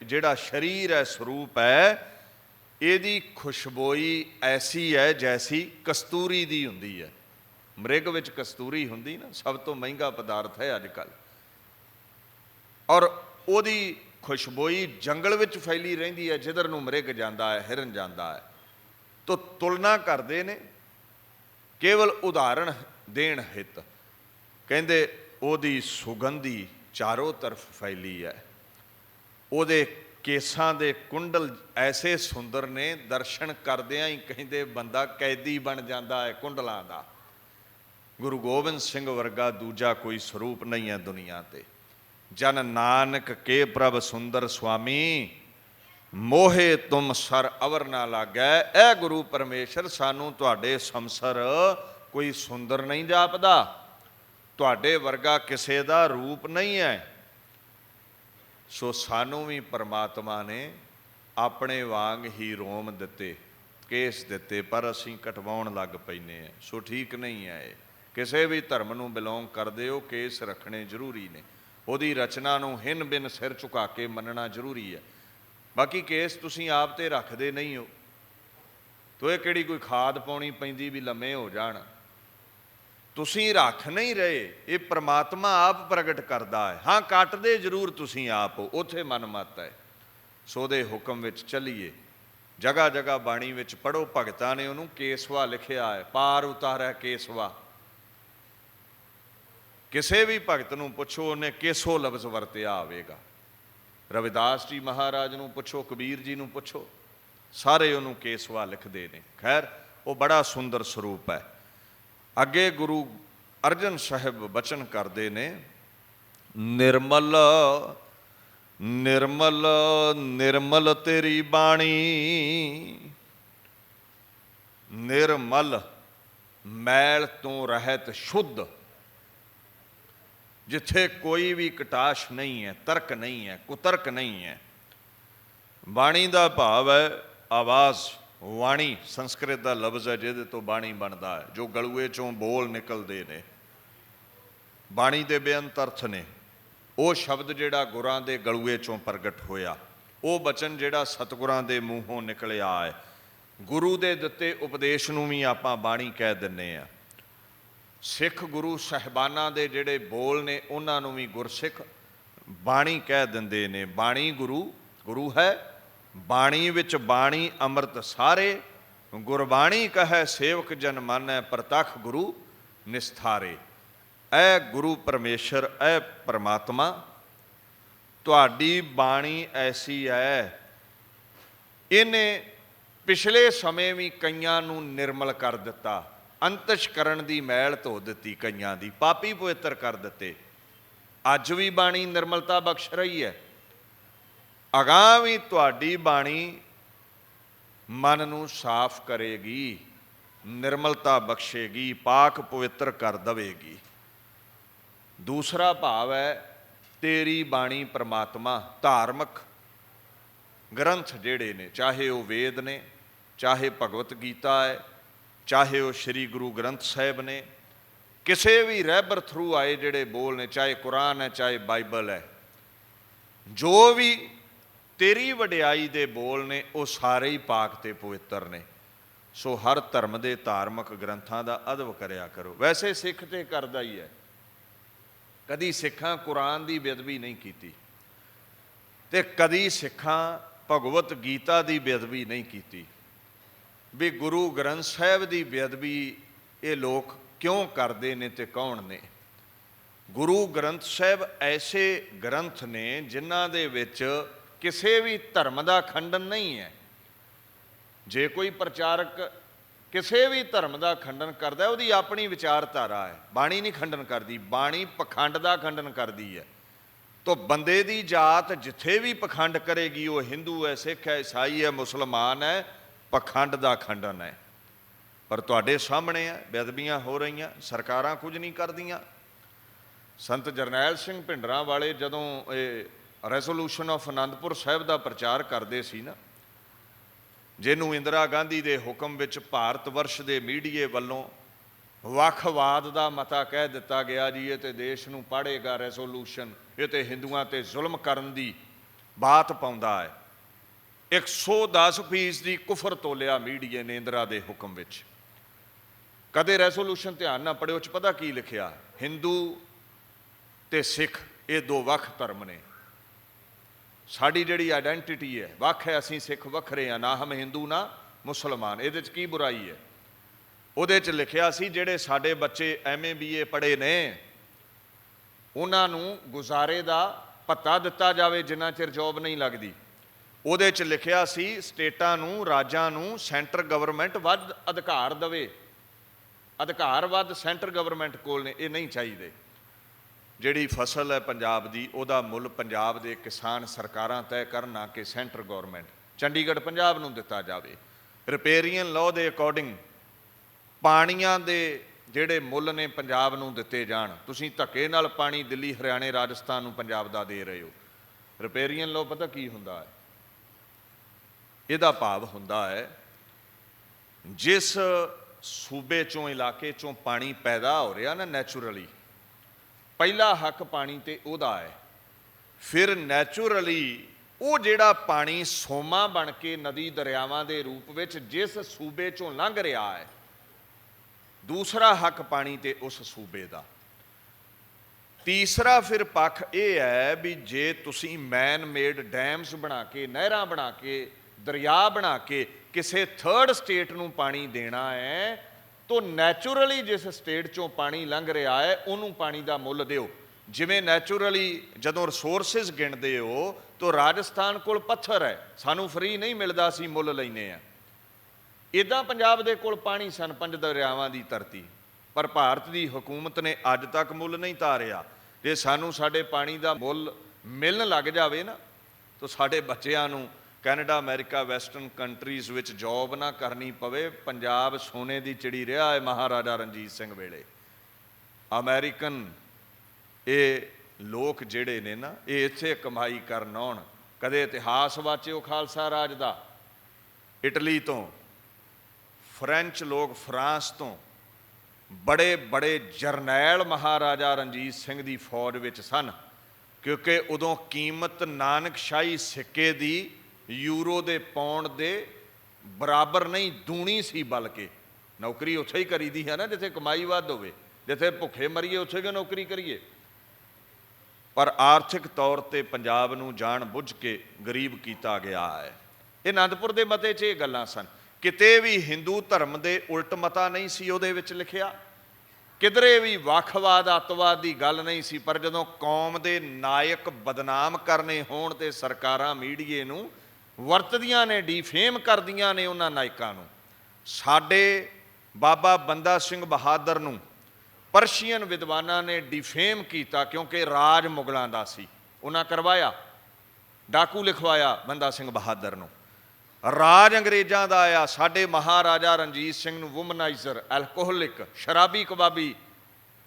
जिहड़ा शरीर है स्वरूप है, ਇਹਦੀ खुशबोई ऐसी है जैसी कस्तूरी दी हुंदी है। मृग विच कस्तूरी हुंदी ना, सब तो महंगा पदार्थ है अजकल, और ਉਹਦੀ खुशबोई जंगल विच फैली रहिंदी है, जिधर नूं मृग जांदा है, हिरन जांदा है। तो तुलना करते ने केवल उदाहरण देण हित, कहंदे ਉਹਦੀ सुगंधी चारों तरफ फैली है। ਉਹਦੇ केसां दे कुंडल ऐसे सुंदर ने, दर्शन करदियां ही कहंदे बंदा कैदी बन जाता है कुंडलां दा। गुरु गोबिंद सिंह वर्गा दूजा कोई स्वरूप नहीं है दुनिया ते। जन नानक के प्रभ सुंदर स्वामी, मोहे तुम सर अवर ना लागै। ऐ गुरु परमेश्वर सानू तुहाडे समसर कोई सुंदर नहीं जापदा, तुहाडे वर्गा किसे दा रूप नहीं है। सो सानू भी परमात्मा ने अपने वांग ही रोम दिते, केस दिते, पर असीं कटवाउण लग पैने हैं। सो ठीक नहीं है। किसी भी धर्म नूं बिलोंग करदे हो, केस रखने जरूरी ने, उहदी रचना नूं हिन बिन सिर झुका के मनना जरूरी है। बाकी केस तुसीं आप ते रखदे नहीं हो, तो ये किहड़ी कोई खाद पाउणी पैंदी भी लम्मे हो जाण। तुसीं रख नहीं रहे, ये परमात्मा आप प्रगट करता है। हाँ कटदे जरूर तुसीं आप हो, उत्थे मन मत है। सो दे हुक्म विच चलीए। जगह जगह बाणी विच पढ़ो, भगतां ने उहनूं केसवा लिखिया है, पार उतारै केसवा। किसी भी भगत नूं पुछो उन्हें केसो लफ्ज़ वरतिया आवेगा। रविदास जी महाराज नूं पुछो, कबीर जी नूं पुछो, सारे उहनूं केसवा लिखदे ने। खैर वो बड़ा सुंदर स्वरूप है। अगे गुरु अर्जन साहिब बचन करते ने, निर्मल निर्मल निर्मल तेरी बाणी, ਨਿਰਮਲ ਮੈਲ ਤੋਂ ਰਹਿਤ ਸ਼ੁੱਧ, ਜਿੱਥੇ ਕੋਈ ਵੀ ਕਟਾਸ਼ ਨਹੀਂ ਹੈ, ਤਰਕ ਨਹੀਂ ਹੈ, ਕੁਤਰਕ ਨਹੀਂ ਹੈ। ਬਾਣੀ ਦਾ ਭਾਵ ਹੈ ਆਵਾਜ਼। ਵਾਣੀ ਸੰਸਕ੍ਰਿਤ ਦਾ ਲਫ਼ਜ਼ ਹੈ ਜਿਹਦੇ ਤੋਂ ਬਾਣੀ ਬਣਦਾ ਹੈ, ਜੋ ਗਲੂਏ ਚੋਂ ਬੋਲ ਨਿਕਲਦੇ ਨੇ। ਬਾਣੀ ਦੇ ਬੇਅੰਤ ਅਰਥ ਨੇ। ਉਹ ਸ਼ਬਦ ਜਿਹੜਾ ਗੁਰਾਂ ਦੇ ਗਲੂਏ ਚੋਂ ਪ੍ਰਗਟ ਹੋਇਆ, ਉਹ ਬਚਨ ਜਿਹੜਾ ਸਤਿਗੁਰਾਂ ਦੇ ਮੂੰਹੋਂ ਨਿਕਲਿਆ ਹੈ। ਗੁਰੂ ਦੇ ਦਿੱਤੇ ਉਪਦੇਸ਼ ਨੂੰ ਵੀ ਆਪਾਂ ਬਾਣੀ ਕਹਿ ਦਿੰਦੇ ਹਾਂ। ਸਿੱਖ ਗੁਰੂ ਸਾਹਿਬਾਨਾਂ ਦੇ ਜਿਹੜੇ ਬੋਲ ਨੇ ਉਹਨਾਂ ਨੂੰ ਵੀ ਗੁਰਸਿੱਖ ਬਾਣੀ ਕਹਿ ਦਿੰਦੇ ਨੇ। ਬਾਣੀ ਗੁਰੂ ਹੈ। ਬਾਣੀ ਵਿੱਚ ਬਾਣੀ ਅੰਮ੍ਰਿਤ ਸਾਰੇ, ਗੁਰਬਾਣੀ ਕਹੈ ਸੇਵਕ ਜਨ ਮਾਨੈ, ਪ੍ਰਤੱਖ ਗੁਰੂ ਨਿਸਥਾਰੇ। ਐ ਗੁਰੂ ਪਰਮੇਸ਼ਰ, ਐ ਪਰਮਾਤਮਾ, ਤੁਹਾਡੀ ਬਾਣੀ ਐਸੀ ਹੈ, ਇਹਨੇ ਪਿਛਲੇ ਸਮੇਂ ਵੀ ਕਈਆਂ ਨੂੰ ਨਿਰਮਲ ਕਰ ਦਿੱਤਾ। ਅੰਤਸ਼ਕਰਨ ਦੀ ਮੈਲ ਧੋ ਦਿੱਤੀ ਕਈਆਂ ਦੀ, ਪਾਪੀ ਪਵਿੱਤਰ ਕਰ ਦਿੱਤੇ। ਅੱਜ ਵੀ ਬਾਣੀ ਨਿਰਮਲਤਾ ਬਖਸ਼ ਰਹੀ ਹੈ। ਅਗਾਂਹ ਵੀ ਤੁਹਾਡੀ ਬਾਣੀ ਮਨ ਨੂੰ ਸਾਫ਼ ਕਰੇਗੀ, ਨਿਰਮਲਤਾ ਬਖਸ਼ੇਗੀ, ਪਾਕ ਪਵਿੱਤਰ ਕਰ ਦੇਵੇਗੀ। ਦੂਸਰਾ ਭਾਵ ਹੈ ਤੇਰੀ ਬਾਣੀ ਪ੍ਰਮਾਤਮਾ। ਧਾਰਮਿਕ ਗ੍ਰੰਥ ਜਿਹੜੇ ਨੇ, ਚਾਹੇ ਉਹ ਵੇਦ ਨੇ, ਚਾਹੇ ਭਗਵਤ ਗੀਤਾ ਹੈ, ਚਾਹੇ ਉਹ ਸ਼੍ਰੀ ਗੁਰੂ ਗ੍ਰੰਥ ਸਾਹਿਬ ਨੇ, ਕਿਸੇ ਵੀ ਰਹਿਬਰ ਥਰੂ ਆਏ ਜਿਹੜੇ ਬੋਲ ਨੇ, ਚਾਹੇ ਕੁਰਾਨ ਹੈ, ਚਾਹੇ ਬਾਈਬਲ ਹੈ, ਜੋ ਵੀ ਤੇਰੀ ਵਡਿਆਈ ਦੇ ਬੋਲ ਨੇ, ਉਹ ਸਾਰੇ ਹੀ ਪਾਕ ਤੇ ਪਵਿੱਤਰ ਨੇ। ਸੋ ਹਰ ਧਰਮ ਦੇ ਧਾਰਮਿਕ ਗ੍ਰੰਥਾਂ ਦਾ ਅਦਬ ਕਰਿਆ ਕਰੋ। ਵੈਸੇ ਸਿੱਖ ਤੇ ਕਰਦਾ ਹੀ ਹੈ, ਕਦੀ ਸਿੱਖਾਂ ਕੁਰਾਨ ਦੀ ਬੇਅਦਬੀ ਨਹੀਂ ਕੀਤੀ ਤੇ ਕਦੀ ਸਿੱਖਾਂ ਭਗਵਤ ਗੀਤਾ ਦੀ ਬੇਅਦਬੀ ਨਹੀਂ ਕੀਤੀ। ਵੀ ਗੁਰੂ ਗ੍ਰੰਥ ਸਾਹਿਬ ਦੀ ਬੇਅਦਬੀ ਇਹ ਲੋਕ ਕਿਉਂ ਕਰਦੇ ਨੇ ਤੇ ਕੌਣ ਨੇ? ਗੁਰੂ ਗ੍ਰੰਥ ਸਾਹਿਬ ਐਸੇ ਗ੍ਰੰਥ ਨੇ ਜਿਨ੍ਹਾਂ ਦੇ ਵਿੱਚ ਕਿਸੇ ਵੀ ਧਰਮ ਦਾ ਖੰਡਨ ਨਹੀਂ ਹੈ। ਜੇ ਕੋਈ ਪ੍ਰਚਾਰਕ ਕਿਸੇ ਵੀ ਧਰਮ ਦਾ ਖੰਡਨ ਕਰਦਾ, ਉਹਦੀ ਆਪਣੀ ਵਿਚਾਰਧਾਰਾ ਹੈ। ਬਾਣੀ ਨਹੀਂ ਖੰਡਨ ਕਰਦੀ, ਬਾਣੀ ਪਖੰਡ ਦਾ ਖੰਡਨ ਕਰਦੀ ਹੈ। ਤੋ ਬੰਦੇ ਦੀ ਜਾਤ ਜਿੱਥੇ ਵੀ ਪਖੰਡ ਕਰੇਗੀ, ਉਹ ਹਿੰਦੂ ਹੈ, ਸਿੱਖ ਹੈ, ਈਸਾਈ ਹੈ, ਮੁਸਲਮਾਨ ਹੈ, ਪਖੰਡ ਦਾ ਖੰਡਨ ਹੈ। ਪਰ ਤੁਹਾਡੇ ਸਾਹਮਣੇ ਹੈ, ਬੇਅਦਬੀਆਂ ਹੋ ਰਹੀਆਂ, ਸਰਕਾਰਾਂ ਕੁਝ ਨਹੀਂ ਕਰਦੀਆਂ। ਸੰਤ ਜਰਨੈਲ ਸਿੰਘ ਭਿੰਡਰਾਂ ਵਾਲੇ ਜਦੋਂ ਇਹ ਰੈਜ਼ੋਲੂਸ਼ਨ ਆਫ ਅਨੰਦਪੁਰ ਸਾਹਿਬ ਦਾ ਪ੍ਰਚਾਰ ਕਰਦੇ ਸੀ ਨਾ, ਜਿਹਨੂੰ ਇੰਦਰਾ ਗਾਂਧੀ ਦੇ ਹੁਕਮ ਵਿੱਚ ਭਾਰਤ ਵਰਸ਼ ਦੇ ਮੀਡੀਏ ਵੱਲੋਂ ਵੱਖਵਾਦ ਦਾ ਮਤਾ ਕਹਿ ਦਿੱਤਾ ਗਿਆ, ਜੀ ਇਹ ਤੇ ਦੇਸ਼ ਨੂੰ ਪਾੜੇਗਾ ਰੈਜ਼ੋਲੂਸ਼ਨ, ਇਹ ਤੇ ਹਿੰਦੂਆਂ ਤੇ ਜ਼ੁਲਮ ਕਰਨ ਦੀ ਬਾਤ ਪਾਉਂਦਾ ਹੈ। 110% ਦੀ ਕੁਫਰ ਤੋਲਿਆ ਮੀਡੀਏ ਨੇ ਇੰਦਰਾ ਦੇ ਹੁਕਮ ਵਿੱਚ। ਕਦੇ ਰੈਜ਼ੋਲੂਸ਼ਨ ਧਿਆਨ ਨਾਲ ਪੜ੍ਹਿਓ, ਚ ਪਤਾ ਕੀ ਲਿਖਿਆ? ਹਿੰਦੂ ਤੇ ਸਿੱਖ ਇਹ ਦੋ ਵੱਖ ਧਰਮ ਨੇ। ਸਾਡੀ ਜਿਹੜੀ ਆਇਡੈਂਟੀਟੀ ਹੈ ਵੱਖ ਹੈ, ਅਸੀਂ ਸਿੱਖ ਵੱਖਰੇ ਹਾਂ, ਨਾ ਹਮ ਹਿੰਦੂ ਨਾ ਮੁਸਲਮਾਨ। ਇਹਦੇ 'ਚ ਕੀ ਬੁਰਾਈ ਹੈ? ਉਹਦੇ 'ਚ ਲਿਖਿਆ ਸੀ ਜਿਹੜੇ ਸਾਡੇ ਬੱਚੇ MA BA ਪੜ੍ਹੇ ਨੇ ਉਹਨਾਂ ਨੂੰ ਗੁਜ਼ਾਰੇ ਦਾ ਭੱਤਾ ਦਿੱਤਾ ਜਾਵੇ ਜਿੰਨਾ ਚਿਰ ਜੋਬ ਨਹੀਂ ਲੱਗਦੀ। ਉਹਦੇ 'ਚ ਲਿਖਿਆ ਸੀ ਸਟੇਟਾਂ ਨੂੰ, ਰਾਜਾਂ ਨੂੰ ਸੈਂਟਰ ਗਵਰਨਮੈਂਟ ਵੱਧ ਅਧਿਕਾਰ ਦੇਵੇ, ਅਧਿਕਾਰ ਵੱਧ ਸੈਂਟਰ ਗਵਰਨਮੈਂਟ ਕੋਲ ਨੇ। ਇਹ ਨਹੀਂ ਚਾਹੀਦੇ। ਜਿਹੜੀ ਫਸਲ ਹੈ ਪੰਜਾਬ ਦੀ, ਉਹਦਾ ਮੁੱਲ ਪੰਜਾਬ ਦੇ ਕਿਸਾਨ ਸਰਕਾਰਾਂ ਤੈਅ ਕਰਨ, ਨਾ ਕਿ ਸੈਂਟਰ ਗੌਰਮੈਂਟ। ਚੰਡੀਗੜ੍ਹ ਪੰਜਾਬ ਨੂੰ ਦਿੱਤਾ ਜਾਵੇ। ਰਿਪੇਰੀਅਨ ਲਾਅ ਦੇ ਅਕੋਰਡਿੰਗ ਪਾਣੀਆਂ ਦੇ ਜਿਹੜੇ ਮੁੱਲ ਨੇ ਪੰਜਾਬ ਨੂੰ ਦਿੱਤੇ ਜਾਣ। ਤੁਸੀਂ ਧੱਕੇ ਨਾਲ ਪਾਣੀ ਦਿੱਲੀ, ਹਰਿਆਣੇ, ਰਾਜਸਥਾਨ ਨੂੰ ਪੰਜਾਬ ਦਾ ਦੇ ਰਹੇ ਹੋ। ਰਿਪੇਰੀਅਨ ਲਾਅ ਪਤਾ ਕੀ ਹੁੰਦਾ ਹੈ? ਇਹਦਾ ਭਾਵ ਹੁੰਦਾ ਹੈ ਜਿਸ ਸੂਬੇ ਚੋਂ, ਇਲਾਕੇ ਚੋਂ ਪਾਣੀ ਪੈਦਾ ਹੋ ਰਿਹਾ ਨਾ ਨੈਚੁਰਲੀ, ਪਹਿਲਾ ਹੱਕ ਪਾਣੀ ਤੇ ਉਹਦਾ ਹੈ। ਫਿਰ ਨੈਚੁਰਲੀ ਉਹ ਜਿਹੜਾ ਪਾਣੀ ਸੋਮਾ ਬਣ ਕੇ ਨਦੀ ਦਰਿਆਵਾਂ ਦੇ ਰੂਪ ਵਿੱਚ ਜਿਸ ਸੂਬੇ ਚੋਂ ਲੰਘ ਰਿਹਾ ਹੈ, ਦੂਸਰਾ ਹੱਕ ਪਾਣੀ ਤੇ ਉਸ ਸੂਬੇ ਦਾ। ਤੀਸਰਾ ਫਿਰ ਪੱਖ ਇਹ ਹੈ ਵੀ ਜੇ ਤੁਸੀਂ ਮੈਨ ਮੇਡ ਡੈਮਸ ਬਣਾ ਕੇ, ਨਹਿਰਾਂ ਬਣਾ ਕੇ, ਦਰਿਆ ਬਣਾ ਕੇ ਕਿਸੇ ਥਰਡ ਸਟੇਟ ਨੂੰ ਪਾਣੀ ਦੇਣਾ ਹੈ, ਤੋ ਨੈਚੁਰਲੀ ਜਿਸ ਸਟੇਟ ਚੋਂ ਪਾਣੀ ਲੰਘ ਰਿਹਾ ਹੈ ਉਹਨੂੰ ਪਾਣੀ ਦਾ ਮੁੱਲ ਦਿਓ। ਜਿਵੇਂ ਨੈਚੁਰਲੀ ਜਦੋਂ ਰਿਸੋਰਸਿਸ ਗਿਣਦੇ ਹੋ ਤਾਂ ਰਾਜਸਥਾਨ ਕੋਲ ਪੱਥਰ ਹੈ, ਸਾਨੂੰ ਫਰੀ ਨਹੀਂ ਮਿਲਦਾ, ਅਸੀਂ ਮੁੱਲ ਲੈਂਦੇ ਹਾਂ। ਇੱਦਾਂ ਪੰਜਾਬ ਦੇ ਕੋਲ ਪਾਣੀ ਸਨ, 5 ਦਰਿਆਵਾਂ ਦੀ ਧਰਤੀ, ਪਰ ਭਾਰਤ ਦੀ ਹਕੂਮਤ ਨੇ ਅੱਜ ਤੱਕ ਮੁੱਲ ਨਹੀਂ ਤਾਰਿਆ। ਜੇ ਸਾਨੂੰ ਸਾਡੇ ਪਾਣੀ ਦਾ ਮੁੱਲ ਮਿਲਣ ਲੱਗ ਜਾਵੇ ਨਾ, ਤਾਂ ਸਾਡੇ ਬੱਚਿਆਂ ਨੂੰ ਕੈਨੇਡਾ ਅਮਰੀਕਾ ਵੈਸਟਰਨ ਕੰਟਰੀਜ਼ ਵਿੱਚ ਜੋਬ ਨਾ ਕਰਨੀ ਪਵੇ। ਪੰਜਾਬ ਸੋਨੇ ਦੀ ਚਿੜੀ ਰਿਹਾ ਹੈ ਮਹਾਰਾਜਾ ਰਣਜੀਤ ਸਿੰਘ ਵੇਲੇ। ਅਮਰੀਕਨ ਇਹ ਲੋਕ ਜਿਹੜੇ ਨੇ ਨਾ, ਇਹ ਇੱਥੇ ਕਮਾਈ ਕਰਨ ਆਉਣ। ਕਦੇ ਇਤਿਹਾਸ ਵਾਚਿਓ ਖਾਲਸਾ ਰਾਜ ਦਾ, ਇਟਲੀ ਤੋਂ, ਫਰੈਂਚ ਲੋਕ ਫਰਾਂਸ ਤੋਂ, ਬੜੇ ਬੜੇ ਜਰਨੈਲ ਮਹਾਰਾਜਾ ਰਣਜੀਤ ਸਿੰਘ ਦੀ ਫੌਜ ਵਿੱਚ ਸਨ, ਕਿਉਂਕਿ ਉਦੋਂ ਕੀਮਤ ਨਾਨਕਸ਼ਾਹੀ ਸਿੱਕੇ ਦੀ ਯੂਰੋ ਦੇ ਪੌਂਡ ਦੇ ਬਰਾਬਰ ਨਹੀਂ, ਦੂਣੀ ਸੀ। ਬਲਕਿ ਨੌਕਰੀ ਉੱਥੇ ਹੀ ਕਰੀਦੀ ਹੈ ਨਾ ਜਿੱਥੇ ਕਮਾਈ ਵੱਧ ਹੋਵੇ। ਜਿੱਥੇ ਭੁੱਖੇ ਮਰੀਏ ਉੱਥੇ ਕਿਉਂ ਨੌਕਰੀ ਕਰੀਏ। ਪਰ ਆਰਥਿਕ ਤੌਰ 'ਤੇ ਪੰਜਾਬ ਨੂੰ ਜਾਣ ਬੁੱਝ ਕੇ ਗਰੀਬ ਕੀਤਾ ਗਿਆ ਹੈ। ਇਹ ਅਨੰਦਪੁਰ ਦੇ ਮਤੇ 'ਚ ਇਹ ਗੱਲਾਂ ਸਨ। ਕਿਤੇ ਵੀ ਹਿੰਦੂ ਧਰਮ ਦੇ ਉਲਟ ਮਤਾ ਨਹੀਂ ਸੀ ਉਹਦੇ ਵਿੱਚ ਲਿਖਿਆ, ਕਿਧਰੇ ਵੀ ਵੱਖਵਾਦ ਅੱਤਵਾਦ ਦੀ ਗੱਲ ਨਹੀਂ ਸੀ। ਪਰ ਜਦੋਂ ਕੌਮ ਦੇ ਨਾਇਕ ਬਦਨਾਮ ਕਰਨੇ ਹੋਣ ਤੇ ਸਰਕਾਰਾਂ ਮੀਡੀਏ ਨੂੰ ਵਰਤਦੀਆਂ ਨੇ, ਡੀਫੇਮ ਕਰਦੀਆਂ ਨੇ ਉਹਨਾਂ ਨਾਇਕਾਂ ਨੂੰ। ਸਾਡੇ ਬਾਬਾ ਬੰਦਾ ਸਿੰਘ ਬਹਾਦਰ ਨੂੰ ਪਰਸ਼ੀਅਨ ਵਿਦਵਾਨਾਂ ਨੇ ਡੀਫੇਮ ਕੀਤਾ, ਕਿਉਂਕਿ ਰਾਜ ਮੁਗਲਾਂ ਦਾ ਸੀ। ਉਹਨਾਂ ਕਰਵਾਇਆ, ਡਾਕੂ ਲਿਖਵਾਇਆ ਬੰਦਾ ਸਿੰਘ ਬਹਾਦਰ ਨੂੰ। ਰਾਜ ਅੰਗਰੇਜ਼ਾਂ ਦਾ ਆਇਆ। ਸਾਡੇ ਮਹਾਰਾਜਾ ਰਣਜੀਤ ਸਿੰਘ ਨੂੰ ਵੂਮਨਾਈਜ਼ਰ, ਐਲਕੋਹਲਿਕ, ਸ਼ਰਾਬੀ ਕਬਾਬੀ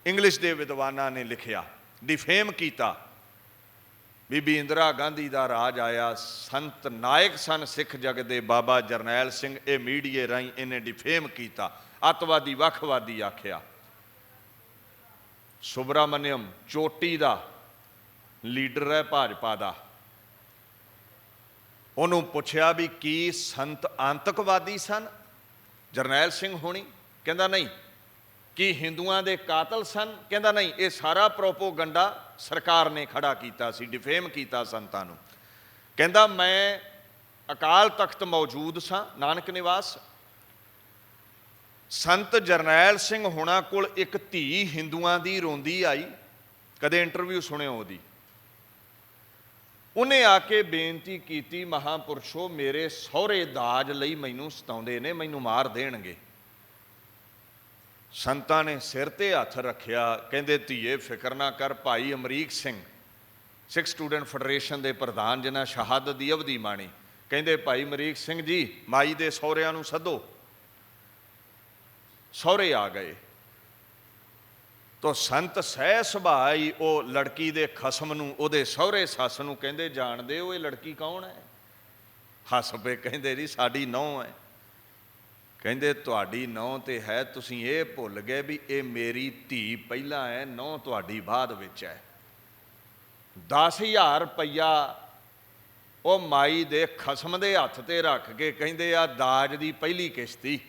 ਇੰਗਲਿਸ਼ ਦੇ ਵਿਦਵਾਨਾਂ ਨੇ ਲਿਖਿਆ, ਡਿਫੇਮ ਕੀਤਾ। ਬੀਬੀ ਇੰਦਰਾ ਗਾਂਧੀ ਦਾ ਰਾਜ ਆਇਆ। ਸੰਤ ਨਾਇਕ ਸਨ ਸਿੱਖ ਜਗਤ ਦੇ ਬਾਬਾ ਜਰਨੈਲ ਸਿੰਘ, ਇਹ ਮੀਡੀਏ ਰਾਹੀਂ ਇਹਨੇ ਡਿਫੇਮ ਕੀਤਾ, ਅੱਤਵਾਦੀ ਵੱਖਵਾਦੀ ਆਖਿਆ। ਸੁਬਰਾਮਨਿਅਮ ਚੋਟੀ ਦਾ ਲੀਡਰ ਹੈ ਭਾਜਪਾ ਦਾ, ਉਹਨੂੰ ਪੁੱਛਿਆ ਵੀ ਕੀ ਸੰਤ ਆਤੰਕਵਾਦੀ ਸਨ ਜਰਨੈਲ ਸਿੰਘ ਹੋਣੀ? ਕਹਿੰਦਾ ਨਹੀਂ। ਕੀ ਹਿੰਦੂਆਂ ਦੇ ਕਾਤਲ ਸਨ? ਕਹਿੰਦਾ ਨਹੀਂ। ਇਹ ਸਾਰਾ ਪ੍ਰੋਪੋਗੰਡਾ ਸਰਕਾਰ ਨੇ ਖੜਾ ਕੀਤਾ ਸੀ, ਡਿਫੇਮ ਕੀਤਾ ਸੰਤਾਂ ਨੂੰ। ਕਹਿੰਦਾ ਮੈਂ ਅਕਾਲ ਤਖਤ ਮੌਜੂਦ ਸਾਂ, ਨਾਨਕ ਨਿਵਾਸ। ਸੰਤ ਜਰਨੈਲ ਸਿੰਘ ਹੋਣਾ ਕੋਲ ਇੱਕ ਧੀ ਹਿੰਦੂਆਂ ਦੀ ਰੋਂਦੀ ਆਈ, ਕਦੇ ਇੰਟਰਵਿਊ ਸੁਣਿਓ ਉਹਦੀ। ਉਹਨੇ ਆ ਕੇ ਬੇਨਤੀ ਕੀਤੀ, ਮਹਾਂਪੁਰਸ਼ੋ ਮੇਰੇ ਸਹੁਰੇ ਦਾਜ ਲਈ ਮੈਨੂੰ ਸਤਾਉਂਦੇ ਨੇ, ਮੈਨੂੰ ਮਾਰ ਦੇਣਗੇ। ਸੰਤਾਂ ਨੇ ਸਿਰ ਤੇ ਹੱਥ ਰੱਖਿਆ, ਕਹਿੰਦੇ ਧੀਏ ਫਿਕਰ ਨਾ ਕਰ। ਭਾਈ ਅਮਰੀਕ ਸਿੰਘ, ਸਿੱਖ ਸਟੂਡੈਂਟ ਫੈਡਰੇਸ਼ਨ ਦੇ ਪ੍ਰਧਾਨ, ਜਿਨ੍ਹਾਂ ਸ਼ਹਾਦਤ ਦੀ ਅਵਧੀ ਮਾਣੀ, ਕਹਿੰਦੇ ਭਾਈ ਅਮਰੀਕ ਸਿੰਘ ਜੀ ਮਾਈ ਦੇ ਸਹੁਰਿਆਂ ਨੂੰ ਸੱਦੋ। ਸਹੁਰੇ ਆ ਗਏ ਤੋ ਸੰਤ ਸਹਿ ਸੁਭਾਅ ਹੀ ਉਹ ਲੜਕੀ ਦੇ ਖਸਮ ਨੂੰ, ਉਹਦੇ ਸਹੁਰੇ ਸੱਸ ਨੂੰ ਕਹਿੰਦੇ ਜਾਣਦੇ ਹੋ ਇਹ ਲੜਕੀ ਕੌਣ ਹੈ? ਹੱਸ ਪਏ, ਕਹਿੰਦੇ ਜੀ ਸਾਡੀ ਨੂੰਹ ਹੈ। ਕਹਿੰਦੇ ਤੁਹਾਡੀ ਨੂੰਹ ਤੇ ਹੈ, ਤੁਸੀਂ ਇਹ ਭੁੱਲ ਗਏ ਵੀ ਇਹ ਮੇਰੀ ਧੀ ਪਹਿਲਾਂ ਹੈ, ਨੂੰਹ ਤੁਹਾਡੀ ਬਾਅਦ ਵਿੱਚ ਹੈ। 10,000 ਰੁਪਈਆ ਉਹ ਮਾਈ ਦੇ ਖਸਮ ਦੇ ਹੱਥ ਤੇ ਰੱਖ ਕੇ ਕਹਿੰਦੇ ਆ ਦਾਜ ਦੀ ਪਹਿਲੀ ਕਿਸ਼ਤੀ,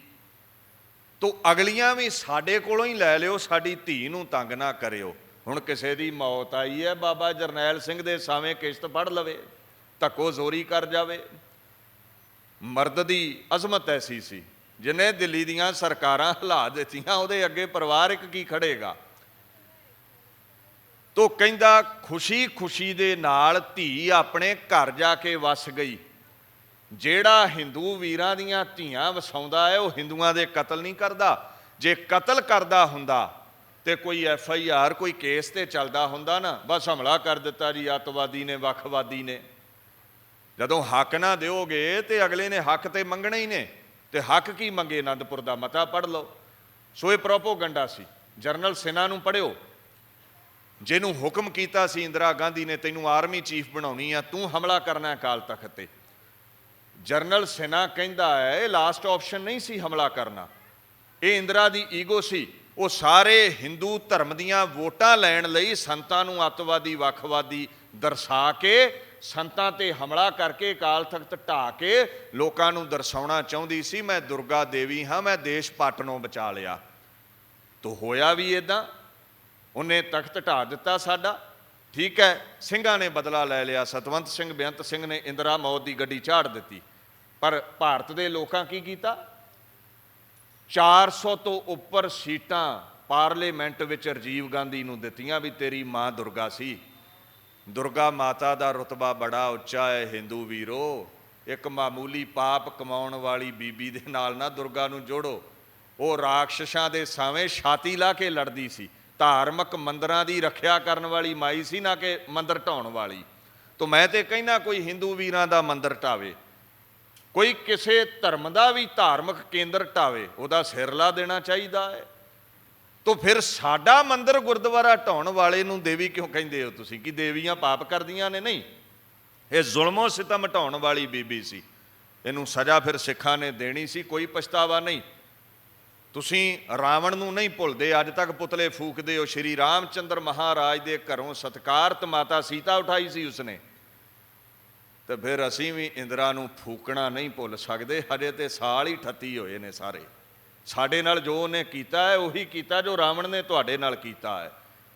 ਤੋ ਅਗਲੀਆਂ ਵੀ ਸਾਡੇ ਕੋਲੋਂ ਹੀ ਲੈ ਲਿਓ, ਸਾਡੀ ਧੀ ਨੂੰ ਤੰਗ ਨਾ ਕਰਿਓ। ਹੁਣ ਕਿਸੇ ਦੀ ਮੌਤ ਆਈ ਹੈ, ਬਾਬਾ ਜਰਨੈਲ ਸਿੰਘ ਦੇ ਸਾਵੇਂ ਕਿਸ਼ਤ ਪੜ੍ਹ ਲਵੇ, ਧੱਕੋ ਜ਼ੋਰੀ ਕਰ ਜਾਵੇ। ਮਰਦ ਦੀ ਅਜ਼ਮਤ ਐਸੀ ਸੀ, ਜਿਹਨੇ ਦਿੱਲੀ ਦੀਆਂ ਸਰਕਾਰਾਂ ਹਿਲਾ ਦਿੱਤੀਆਂ, ਉਹਦੇ ਅੱਗੇ ਪਰਿਵਾਰਿਕ ਕੀ ਖੜੇਗਾ। ਤੋ ਕਹਿੰਦਾ ਖੁਸ਼ੀ ਖੁਸ਼ੀ ਦੇ ਨਾਲ ਧੀ ਆਪਣੇ ਘਰ ਜਾ ਕੇ ਵਸ ਗਈ। ਜਿਹੜਾ ਹਿੰਦੂ ਵੀਰਾਂ ਦੀਆਂ ਧੀਆਂ ਵਸਾਉਂਦਾ ਹੈ ਉਹ ਹਿੰਦੂਆਂ ਦੇ ਕਤਲ ਨਹੀਂ ਕਰਦਾ। ਜੇ ਕਤਲ ਕਰਦਾ ਹੁੰਦਾ ਤੇ ਕੋਈ FIR, ਕੋਈ ਕੇਸ ਤੇ ਚੱਲਦਾ ਹੁੰਦਾ ਨਾ, ਬਸ ਹਮਲਾ ਕਰ ਦਿੱਤਾ ਜੀ ਅੱਤਵਾਦੀ ਨੇ, ਵੱਖਵਾਦੀ ਨੇ। ਜਦੋਂ ਹੱਕ ਨਾ ਦਿਓਗੇ ਤੇ ਅਗਲੇ ਨੇ ਹੱਕ ਤੇ ਮੰਗਣੇ ਹੀ ਨੇ। ਤੇ ਹੱਕ ਕੀ ਮੰਗੇ? ਅਨੰਦਪੁਰ ਦਾ ਮਤਾ ਪੜ੍ਹ ਲਓ। ਸੋ ਇਹ ਪ੍ਰੋਪੋਗੰਡਾ ਸੀ। ਜਨਰਲ ਸਿਨਹਾ ਨੂੰ ਪੜ੍ਹਿਓ, ਜਿਹਨੂੰ ਹੁਕਮ ਕੀਤਾ ਸੀ ਇੰਦਰਾ ਗਾਂਧੀ ਨੇ, ਤੈਨੂੰ ਆਰਮੀ ਚੀਫ ਬਣਾਉਣੀ ਆ, ਤੂੰ ਹਮਲਾ ਕਰਨਾ ਅਕਾਲ ਤਖਤ ਤੇ। ਜਰਨਲ ਸਿਨਹਾ ਕਹਿੰਦਾ ਹੈ ਇਹ ਲਾਸਟ ਆਪਸ਼ਨ ਨਹੀਂ ਸੀ ਹਮਲਾ ਕਰਨਾ, ਇਹ ਇੰਦਰਾ ਦੀ ਈਗੋ ਸੀ। ਉਹ ਸਾਰੇ ਹਿੰਦੂ ਧਰਮ ਦੀਆਂ ਵੋਟਾਂ ਲੈਣ ਲਈ ਸੰਤਾਂ ਨੂੰ ਅੱਤਵਾਦੀ ਵੱਖਵਾਦੀ ਦਰਸਾ ਕੇ, ਸੰਤਾਂ ਤੇ ਹਮਲਾ ਕਰਕੇ ਅਕਾਲ ਤਖਤ ਢਾਹ ਕੇ ਲੋਕਾਂ ਨੂੰ ਦਰਸਾਉਣਾ ਚਾਹੁੰਦੀ ਸੀ ਮੈਂ ਦੁਰਗਾ ਦੇਵੀ ਹਾਂ, ਮੈਂ ਦੇਸ਼ ਪੱਟ ਨੂੰ ਬਚਾ ਲਿਆ। ਤੋ ਹੋਇਆ ਵੀ ਇੱਦਾਂ, ਉਹਨੇ ਤਖਤ ਢਾਹ ਦਿੱਤਾ ਸਾਡਾ। ਠੀਕ ਹੈ, ਸਿੰਘਾਂ ਨੇ ਬਦਲਾ ਲੈ ਲਿਆ। ਸਤਵੰਤ ਸਿੰਘ, ਬੇਅੰਤ ਸਿੰਘ ਨੇ ਇੰਦਰਾ ਮੌਤ ਦੀ ਗੱਡੀ ਝਾੜ ਦਿੱਤੀ। ਪਰ ਭਾਰਤ ਦੇ ਲੋਕਾਂ ਕੀ ਕੀਤਾ? 400 ਤੋਂ ਉੱਪਰ ਸੀਟਾਂ ਪਾਰਲੀਮੈਂਟ ਵਿੱਚ ਰਾਜੀਵ ਗਾਂਧੀ ਨੂੰ ਦਿੱਤੀਆਂ ਵੀ ਤੇਰੀ ਮਾਂ ਦੁਰਗਾ ਸੀ। ਦੁਰਗਾ ਮਾਤਾ ਦਾ ਰੁਤਬਾ ਬੜਾ ਉੱਚਾ ਹੈ ਹਿੰਦੂ ਵੀਰੋ। ਇੱਕ ਮਾਮੂਲੀ ਪਾਪ ਕਮਾਉਣ ਵਾਲੀ ਬੀਬੀ ਦੇ ਨਾਲ ਨਾ ਦੁਰਗਾ ਨੂੰ ਜੋੜੋ। ਉਹ ਰਾਖਸ਼ਾਂ ਦੇ ਸਾਵੇਂ ਛਾਤੀ ਲਾ ਕੇ ਲੜਦੀ ਸੀ। ਧਾਰਮਿਕ ਮੰਦਰਾਂ ਦੀ ਰੱਖਿਆ ਕਰਨ ਵਾਲੀ ਮਾਈ ਸੀ, ਨਾ ਕਿ ਮੰਦਰ ਢਾਉਣ ਵਾਲੀ। ਤੋ ਮੈਂ ਤੇ ਕਹਿੰਦਾ ਕੋਈ ਹਿੰਦੂ ਵੀਰਾਂ ਦਾ ਮੰਦਰ ਢਾਵੇ। ਕੋਈ ਕਿਸੇ ਧਰਮ ਦਾ ਵੀ ਧਾਰਮਿਕ ਕੇਂਦਰ ਢਾਵੇ ਉਹਦਾ ਸਿਰ ਲਾ ਦੇਣਾ ਚਾਹੀਦਾ ਹੈ। ਤੋ ਫਿਰ ਸਾਡਾ ਮੰਦਿਰ ਗੁਰਦੁਆਰਾ ਢਾਉਣ ਵਾਲੇ ਨੂੰ ਦੇਵੀ ਕਿਉਂ ਕਹਿੰਦੇ ਹੋ ਤੁਸੀਂ? ਕਿ ਦੇਵੀਆਂ ਪਾਪ ਕਰਦੀਆਂ ਨੇ? ਨਹੀਂ, ਇਹ ਜ਼ੁਲਮੋ ਸਿਤਮ ਢਾਉਣ ਵਾਲੀ ਬੀਬੀ ਸੀ। ਇਹਨੂੰ ਸਜ਼ਾ ਫਿਰ ਸਿੱਖਾਂ ਨੇ ਦੇਣੀ ਸੀ, ਕੋਈ ਪਛਤਾਵਾ ਨਹੀਂ। ਤੁਸੀਂ ਰਾਵਣ ਨੂੰ ਨਹੀਂ ਭੁੱਲਦੇ, ਅੱਜ ਤੱਕ ਪੁਤਲੇ ਫੂਕਦੇ ਹੋ। ਸ਼੍ਰੀ ਰਾਮ ਚੰਦਰ ਮਹਾਰਾਜ ਦੇ ਘਰੋਂ ਸਤਿਕਾਰਤ ਮਾਤਾ ਸੀਤਾ ਉਠਾਈ ਸੀ ਉਸਨੇ, ਤੇ ਫਿਰ ਅਸੀਂ ਵੀ ਇੰਦਰਾ ਨੂੰ ਫੂਕਣਾ ਨਹੀਂ ਭੁੱਲ ਸਕਦੇ। ਹਜੇ ਤੇ ਸਾਲ ਹੀ 38 ਹੋਏ ਨੇ ਸਾਰੇ। ਸਾਡੇ ਨਾਲ ਜੋ ਉਹਨੇ ਕੀਤਾ ਹੈ ਉਹੀ ਕੀਤਾ ਜੋ ਰਾਵਣ ਨੇ ਤੁਹਾਡੇ ਨਾਲ ਕੀਤਾ ਹੈ।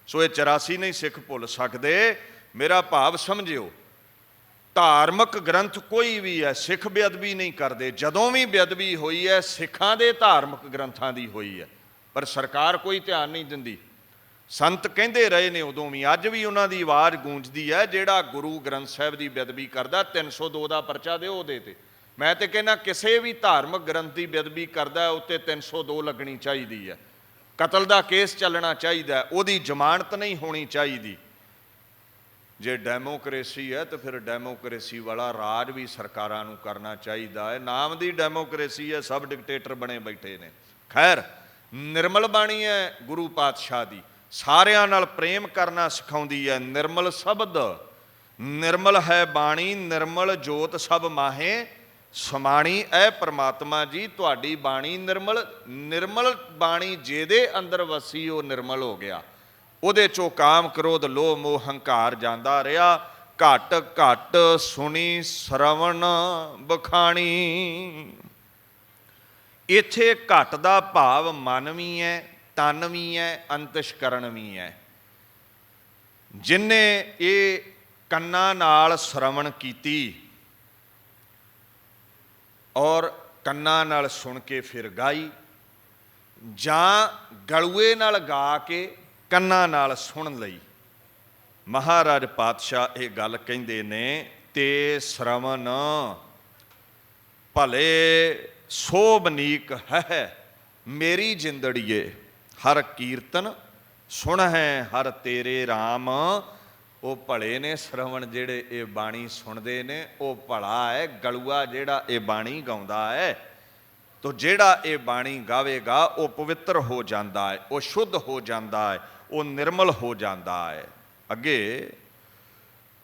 ਸੋ ਇਹ 84 ਨਹੀਂ ਸਿੱਖ ਭੁੱਲ ਸਕਦੇ। ਮੇਰਾ ਭਾਵ ਸਮਝਿਓ, ਧਾਰਮਿਕ ਗ੍ਰੰਥ ਕੋਈ ਵੀ ਹੈ, ਸਿੱਖ ਬੇਅਦਬੀ ਨਹੀਂ ਕਰਦੇ। ਜਦੋਂ ਵੀ ਬੇਅਦਬੀ ਹੋਈ ਹੈ ਸਿੱਖਾਂ ਦੇ ਧਾਰਮਿਕ ਗ੍ਰੰਥਾਂ ਦੀ ਹੋਈ ਹੈ, ਪਰ ਸਰਕਾਰ ਕੋਈ ਧਿਆਨ ਨਹੀਂ ਦਿੰਦੀ। ਸੰਤ ਕਹਿੰਦੇ ਰਹੇ ਨੇ ਉਦੋਂ ਵੀ, ਅੱਜ ਵੀ ਉਹਨਾਂ ਦੀ ਆਵਾਜ਼ ਗੂੰਜਦੀ ਹੈ, ਜਿਹੜਾ ਗੁਰੂ ਗ੍ਰੰਥ ਸਾਹਿਬ ਦੀ ਬੇਅਦਬੀ ਕਰਦਾ 302 ਦਾ ਪਰਚਾ ਦਿਓ ਉਹਦੇ ਤੇ। ਮੈਂ ਤੇ ਕਹਿੰਦਾ ਕਿਸੇ ਵੀ ਧਾਰਮਿਕ ਗ੍ਰੰਥ ਦੀ ਬੇਅਦਬੀ ਕਰਦਾ ਉੱਤੇ 302 ਲੱਗਣੀ ਚਾਹੀਦੀ ਹੈ, ਕਤਲ ਦਾ ਕੇਸ ਚੱਲਣਾ ਚਾਹੀਦਾ, ਉਹਦੀ ਜ਼ਮਾਨਤ ਨਹੀਂ ਹੋਣੀ ਚਾਹੀਦੀ। ਜੇ ਡੈਮੋਕ੍ਰੇਸੀ ਹੈ ਤਾਂ ਫਿਰ ਡੈਮੋਕ੍ਰੇਸੀ ਵਾਲਾ ਰਾਜ ਵੀ ਸਰਕਾਰਾਂ ਨੂੰ ਕਰਨਾ ਚਾਹੀਦਾ ਹੈ। ਨਾਮ ਦੀ ਡੈਮੋਕ੍ਰੇਸੀ ਹੈ, ਸਭ ਡਿਕਟੇਟਰ ਬਣੇ ਬੈਠੇ ਨੇ। ਖੈਰ, ਨਿਰਮਲ ਬਾਣੀ ਹੈ ਗੁਰੂ ਪਾਤਸ਼ਾਹ ਦੀ, ਸਾਰਿਆਂ ਨਾਲ ਪ੍ਰੇਮ ਕਰਨਾ ਸਿਖਾਉਂਦੀ ਹੈ। ਨਿਰਮਲ ਸ਼ਬਦ, ਨਿਰਮਲ ਹੈ ਬਾਣੀ, ਨਿਰਮਲ ਜੋਤ ਸਭ ਮਾਹੇ ਸਮਾਣੀ। ਐ ਪ੍ਰਮਾਤਮਾ ਜੀ ਤੁਹਾਡੀ ਬਾਣੀ ਨਿਰਮਲ, ਨਿਰਮਲ ਬਾਣੀ ਜਿਹਦੇ ਅੰਦਰ ਵਸੀ ਉਹ ਨਿਰਮਲ ਹੋ ਗਿਆ। ਉਹਦੇ ਚੋਂ ਕਾਮ ਕ੍ਰੋਧ ਲੋਭ ਮੋਹ ਹੰਕਾਰ ਜਾਂਦਾ ਰਿਹਾ। ਘਟ ਘਟ ਸੁਣੀ ਸ਼ਰਵਣ ਬਖਾਣੀ। ਇੱਥੇ ਘਟ ਦਾ ਭਾਵ ਮਨ ਵੀ ਹੈ, ਤਨ ਵੀ ਹੈ, ਅੰਤਸ਼ਕਰਨ ਵੀ ਹੈ। ਜਿਨ੍ਹੇ ਇਹ ਕੰਨਾਂ ਨਾਲ ਸ਼ਰਵਣ ਕੀਤੀ ਔਰ ਕੰਨਾਂ ਨਾਲ ਸੁਣ ਕੇ ਫਿਰ ਗਾਈ, ਜਾਂ ਗਲੂਏ ਨਾਲ ਗਾ ਕੇ ਕੰਨਾਂ ਨਾਲ ਸੁਣ ਲਈ। ਮਹਾਰਾਜ ਪਾਤਸ਼ਾਹ ਇਹ ਗੱਲ ਕਹਿੰਦੇ ਨੇ, ਤੇ ਸ਼ਰਵਨ ਭਲੇ ਸੋਭਨੀਕ ਹੈ ਮੇਰੀ ਜਿੰਦੜੀਏ, ਹਰ ਕੀਰਤਨ ਸੁਣ ਹੈ ਹਰ ਤੇਰੇ ਰਾਮ। ਉਹ ਭਲੇ ਨੇ ਸ਼ਰਵਣ ਜਿਹੜੇ ਇਹ ਬਾਣੀ ਸੁਣਦੇ ਨੇ, ਉਹ ਭਲਾ ਹੈ ਗਲੂਆ ਜਿਹੜਾ ਇਹ ਬਾਣੀ ਗਾਉਂਦਾ ਹੈ। ਤੋ ਜਿਹੜਾ ਇਹ ਬਾਣੀ ਗਾਵੇਗਾ ਉਹ ਪਵਿੱਤਰ ਹੋ ਜਾਂਦਾ ਹੈ, ਉਹ ਸ਼ੁੱਧ ਹੋ ਜਾਂਦਾ ਹੈ, ਉਹ ਨਿਰਮਲ ਹੋ ਜਾਂਦਾ ਹੈ। ਅੱਗੇ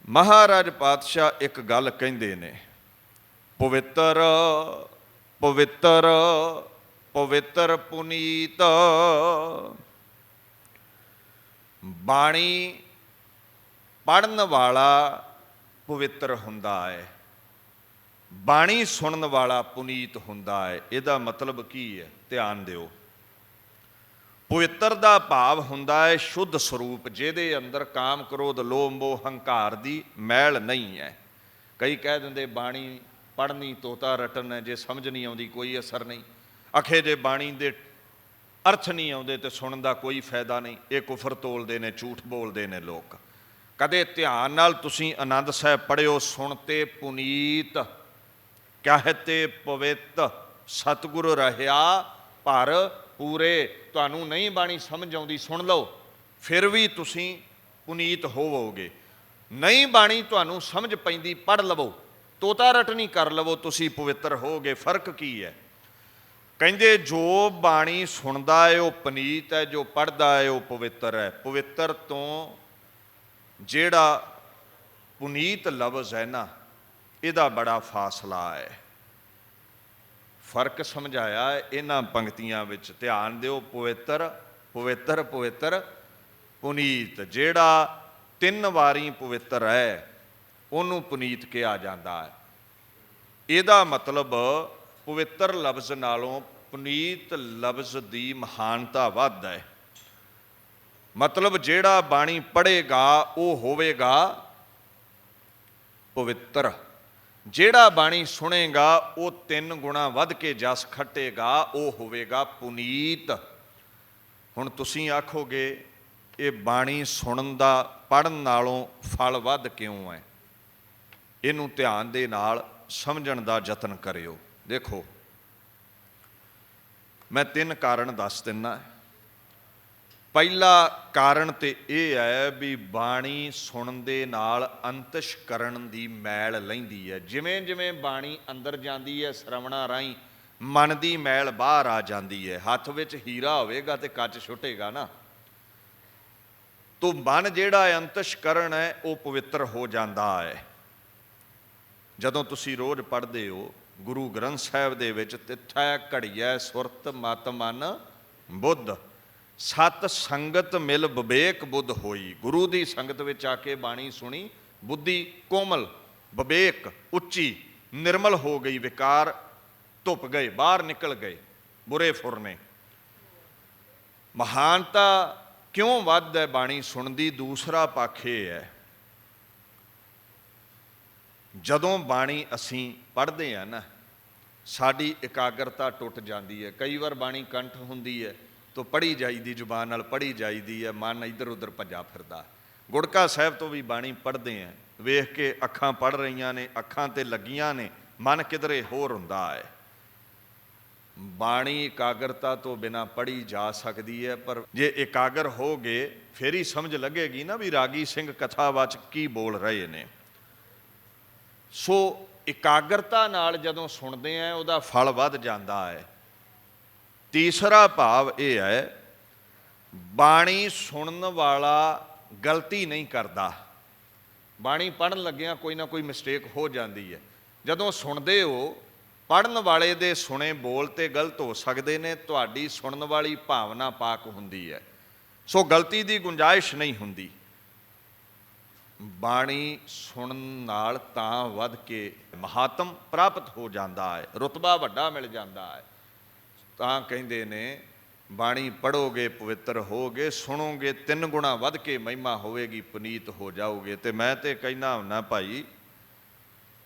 ਮਹਾਰਾਜ ਪਾਤਸ਼ਾਹ ਇੱਕ ਗੱਲ ਕਹਿੰਦੇ ਨੇ, ਪਵਿੱਤਰ ਪਵਿੱਤਰ ਪਵਿੱਤਰ ਪੁਨੀਤ। ਬਾਣੀ ਪੜ੍ਹਨ ਵਾਲਾ ਪਵਿੱਤਰ ਹੁੰਦਾ ਹੈ, ਬਾਣੀ ਸੁਣਨ ਵਾਲਾ ਪੁਨੀਤ ਹੁੰਦਾ ਹੈ। ਇਹਦਾ ਮਤਲਬ ਕੀ ਹੈ? ਧਿਆਨ ਦਿਓ। ਪਵਿੱਤਰ ਦਾ ਭਾਵ ਹੁੰਦਾ ਹੈ ਸ਼ੁੱਧ ਸਰੂਪ, ਜਿਹਦੇ ਅੰਦਰ ਕਾਮ ਕ੍ਰੋਧ ਲੋਭ ਮੋਹ ਹੰਕਾਰ ਦੀ ਮੈਲ ਨਹੀਂ ਹੈ। ਕਈ ਕਹਿ ਦਿੰਦੇ ਬਾਣੀ ਪੜ੍ਹਨੀ ਤੋਤਾ ਰਟਨ ਹੈ, ਜੇ ਸਮਝ ਨਹੀਂ ਆਉਂਦੀ ਕੋਈ ਅਸਰ ਨਹੀਂ। ਅਖੇ ਜੇ ਬਾਣੀ ਦੇ ਅਰਥ ਨਹੀਂ ਆਉਂਦੇ ਤੇ ਸੁਣਨ ਦਾ ਕੋਈ ਫਾਇਦਾ ਨਹੀਂ। ਇਹ ਕੁਫਰ ਤੋਲਦੇ ਨੇ, ਝੂਠ ਬੋਲਦੇ ਨੇ ਲੋਕ। ਕਦੇ ਧਿਆਨ ਨਾਲ ਤੁਸੀਂ ਆਨੰਦ ਸਾਹਿਬ ਪੜ੍ਹਿਓ, ਸੁਣਤੇ ਪੁਨੀਤ ਕਹਤੇ ਪਵਿੱਤ, ਸਤਿਗੁਰ ਰਹਿਆ ਭਰ ਪੂਰੇ। ਤੁਹਾਨੂੰ ਨਹੀਂ ਬਾਣੀ ਸਮਝ ਆਉਂਦੀ, ਸੁਣ ਲਓ, ਫਿਰ ਵੀ ਤੁਸੀਂ ਪੁਨੀਤ ਹੋਵੋਗੇ। ਨਹੀਂ ਬਾਣੀ ਤੁਹਾਨੂੰ ਸਮਝ ਪੈਂਦੀ, ਪੜ੍ਹ ਲਵੋ, ਤੋਤਾ ਰਟਨੀ ਕਰ ਲਵੋ, ਤੁਸੀਂ ਪਵਿੱਤਰ ਹੋਵੋਗੇ। ਫਰਕ ਕੀ ਹੈ? ਕਹਿੰਦੇ ਜੋ ਬਾਣੀ ਸੁਣਦਾ ਹੈ ਉਹ ਪੁਨੀਤ ਹੈ, ਜੋ ਪੜ੍ਹਦਾ ਹੈ ਉਹ ਪਵਿੱਤਰ ਹੈ। ਪਵਿੱਤਰ ਤੋਂ ਜਿਹੜਾ ਪੁਨੀਤ ਲਫ਼ਜ਼ ਹੈ ਨਾ, ਇਹਦਾ ਬੜਾ ਫਾਸਲਾ ਹੈ। ਫਰਕ ਸਮਝਾਇਆ ਇਹਨਾਂ ਪੰਕਤੀਆਂ ਵਿੱਚ, ਧਿਆਨ ਦਿਓ। ਪਵਿੱਤਰ ਪਵਿੱਤਰ ਪਵਿੱਤਰ ਪੁਨੀਤ, ਜਿਹੜਾ 3 ਵਾਰੀ ਪਵਿੱਤਰ ਹੈ ਉਹਨੂੰ ਪੁਨੀਤ ਕਿਹਾ ਜਾਂਦਾ ਹੈ। ਇਹਦਾ ਮਤਲਬ ਪਵਿੱਤਰ ਲਫ਼ਜ਼ ਨਾਲੋਂ ਪੁਨੀਤ ਲਫ਼ਜ਼ ਦੀ ਮਹਾਨਤਾ ਵੱਧ ਹੈ। ਮਤਲਬ ਜਿਹੜਾ ਬਾਣੀ ਪੜ੍ਹੇਗਾ ਉਹ ਹੋਵੇਗਾ ਪਵਿੱਤਰ, ਜਿਹੜਾ ਬਾਣੀ ਸੁਣੇਗਾ ਉਹ 3 ਗੁਣਾ ਵੱਧ ਕੇ ਜਸ ਖੱਟੇਗਾ, ਉਹ ਹੋਵੇਗਾ ਪੁਨੀਤ। ਹੁਣ ਤੁਸੀਂ ਆਖੋਗੇ ਇਹ ਬਾਣੀ ਸੁਣਨ ਦਾ ਪੜ੍ਹਨ ਨਾਲੋਂ ਫਲ ਵੱਧ ਕਿਉਂ ਹੈ? ਇਹਨੂੰ ਧਿਆਨ ਦੇ ਨਾਲ ਸਮਝਣ ਦਾ ਯਤਨ ਕਰਿਓ। ਦੇਖੋ, ਮੈਂ 3 ਕਾਰਨ ਦੱਸ ਦਿੰਦਾ। ਪਹਿਲਾ ਕਾਰਨ ਤੇ ਇਹ ਹੈ ਵੀ ਬਾਣੀ ਸੁਣਨ ਦੇ ਨਾਲ ਅੰਤਸ਼ਕਰਨ ਦੀ ਮੈਲ ਲੈਂਦੀ ਹੈ। ਜਿਵੇਂ ਜਿਵੇਂ ਬਾਣੀ ਅੰਦਰ ਜਾਂਦੀ ਹੈ ਸਰਵਣਾ ਰਾਹੀਂ ਮਨ ਦੀ ਮੈਲ ਬਾਹਰ ਆ ਜਾਂਦੀ ਹੈ। ਹੱਥ ਵਿੱਚ ਹੀਰਾ ਹੋਵੇਗਾ ਤੇ ਕੱਚ ਛੁੱਟੇਗਾ ਨਾ, ਤੋ ਮਨ ਜਿਹੜਾ ਅੰਤਸ਼ਕਰਨ ਹੈ ਉਹ ਪਵਿੱਤਰ ਹੋ ਜਾਂਦਾ ਹੈ। ਜਦੋਂ ਤੁਸੀਂ ਰੋਜ਼ ਪੜ੍ਹਦੇ ਹੋ ਗੁਰੂ ਗ੍ਰੰਥ ਸਾਹਿਬ ਦੇ ਵਿੱਚ ਤਿੱਥੈ ਘੜੀਐ ਸੁਰਤ ਮਤ ਮਨ ਬੁੱਧ, ਸਤ ਸੰਗਤ ਮਿਲ ਵਿਵੇਕ ਬੁੱਧ ਹੋਈ। ਗੁਰੂ ਦੀ ਸੰਗਤ ਵਿੱਚ ਆ ਕੇ ਬਾਣੀ ਸੁਣੀ, ਬੁੱਧੀ ਕੋਮਲ, ਵਿਵੇਕ ਉੱਚੀ, ਨਿਰਮਲ ਹੋ ਗਈ, ਵਿਕਾਰ ਧੁੱਪ ਗਏ, ਬਾਹਰ ਨਿਕਲ ਗਏ, ਬੁਰੇ ਫੁਰਨੇ। ਮਹਾਨਤਾ ਕਿਉਂ ਵੱਧ ਹੈ ਬਾਣੀ ਸੁਣਨ ਦੀ? ਦੂਸਰਾ ਪੱਖ ਇਹ ਹੈ, ਜਦੋਂ ਬਾਣੀ ਅਸੀਂ ਪੜ੍ਹਦੇ ਹਾਂ ਨਾ, ਸਾਡੀ ਇਕਾਗਰਤਾ ਟੁੱਟ ਜਾਂਦੀ ਹੈ। ਕਈ ਵਾਰ ਬਾਣੀ ਕੰਠ ਹੁੰਦੀ ਹੈ ਤੋ ਪੜ੍ਹੀ ਜਾਈਦੀ, ਜ਼ੁਬਾਨ ਨਾਲ ਪੜ੍ਹੀ ਜਾਈਦੀ ਹੈ, ਮਨ ਇੱਧਰ ਉੱਧਰ ਭੱਜਾ ਫਿਰਦਾ। ਗੁੜਕਾ ਸਾਹਿਬ ਤੋਂ ਵੀ ਬਾਣੀ ਪੜ੍ਹਦੇ ਹਾਂ, ਵੇਖ ਕੇ ਅੱਖਾਂ ਪੜ੍ਹ ਰਹੀਆਂ ਨੇ, ਅੱਖਾਂ ਤੇ ਲੱਗੀਆਂ ਨੇ, ਮਨ ਕਿਧਰੇ ਹੋਰ ਹੁੰਦਾ ਹੈ। ਬਾਣੀ ਇਕਾਗਰਤਾ ਤੋਂ ਬਿਨਾਂ ਪੜ੍ਹੀ ਜਾ ਸਕਦੀ ਹੈ, ਪਰ ਜੇ ਇਕਾਗਰ ਹੋ ਗਏ ਫਿਰ ਹੀ ਸਮਝ ਲੱਗੇਗੀ ਨਾ ਵੀ ਰਾਗੀ ਸਿੰਘ ਕਥਾਵਾਚਕ ਕੀ ਬੋਲ ਰਹੇ ਨੇ। ਸੋ ਇਕਾਗਰਤਾ ਨਾਲ ਜਦੋਂ ਸੁਣਦੇ ਆ ਉਹਦਾ ਫਲ ਵੱਧ ਜਾਂਦਾ ਹੈ। ਤੀਸਰਾ ਭਾਵ ਇਹ ਹੈ, ਬਾਣੀ ਸੁਣਨ ਵਾਲਾ ਗਲਤੀ ਨਹੀਂ ਕਰਦਾ। ਬਾਣੀ ਪੜ੍ਹਨ ਲੱਗਿਆਂ ਕੋਈ ਨਾ ਕੋਈ ਮਿਸਟੇਕ ਹੋ ਜਾਂਦੀ ਹੈ। ਜਦੋਂ ਸੁਣਦੇ ਹੋ, ਪੜ੍ਹਨ ਵਾਲੇ ਦੇ ਸੁਣੇ ਬੋਲ ਤੇ ਗਲਤ ਹੋ ਸਕਦੇ ਨੇ, ਤੁਹਾਡੀ ਸੁਣਨ ਵਾਲੀ ਭਾਵਨਾ ਪਾਕ ਹੁੰਦੀ ਹੈ, ਸੋ ਗਲਤੀ ਦੀ ਗੁੰਜਾਇਸ਼ ਨਹੀਂ ਹੁੰਦੀ। ਬਾਣੀ ਸੁਣਨ ਨਾਲ ਤਾਂ ਵੱਧ ਕੇ ਮਹਾਤਮ ਪ੍ਰਾਪਤ ਹੋ ਜਾਂਦਾ ਹੈ, ਰੁਤਬਾ ਵੱਡਾ ਮਿਲ ਜਾਂਦਾ ਹੈ। ਤਾਂ ਕਹਿੰਦੇ ਨੇ ਬਾਣੀ ਪੜ੍ਹੋਗੇ ਪਵਿੱਤਰ ਹੋਗੇ, ਸੁਣੋਗੇ 3 ਗੁਣਾ ਵੱਧ ਕੇ ਮਹਿਮਾ ਹੋਵੇਗੀ, ਪੁਨੀਤ ਹੋ ਜਾਓਗੇ। ਤੇ ਮੈਂ ਤੇ ਕਹਿਣਾ ਹੁੰਨਾ ਭਾਈ,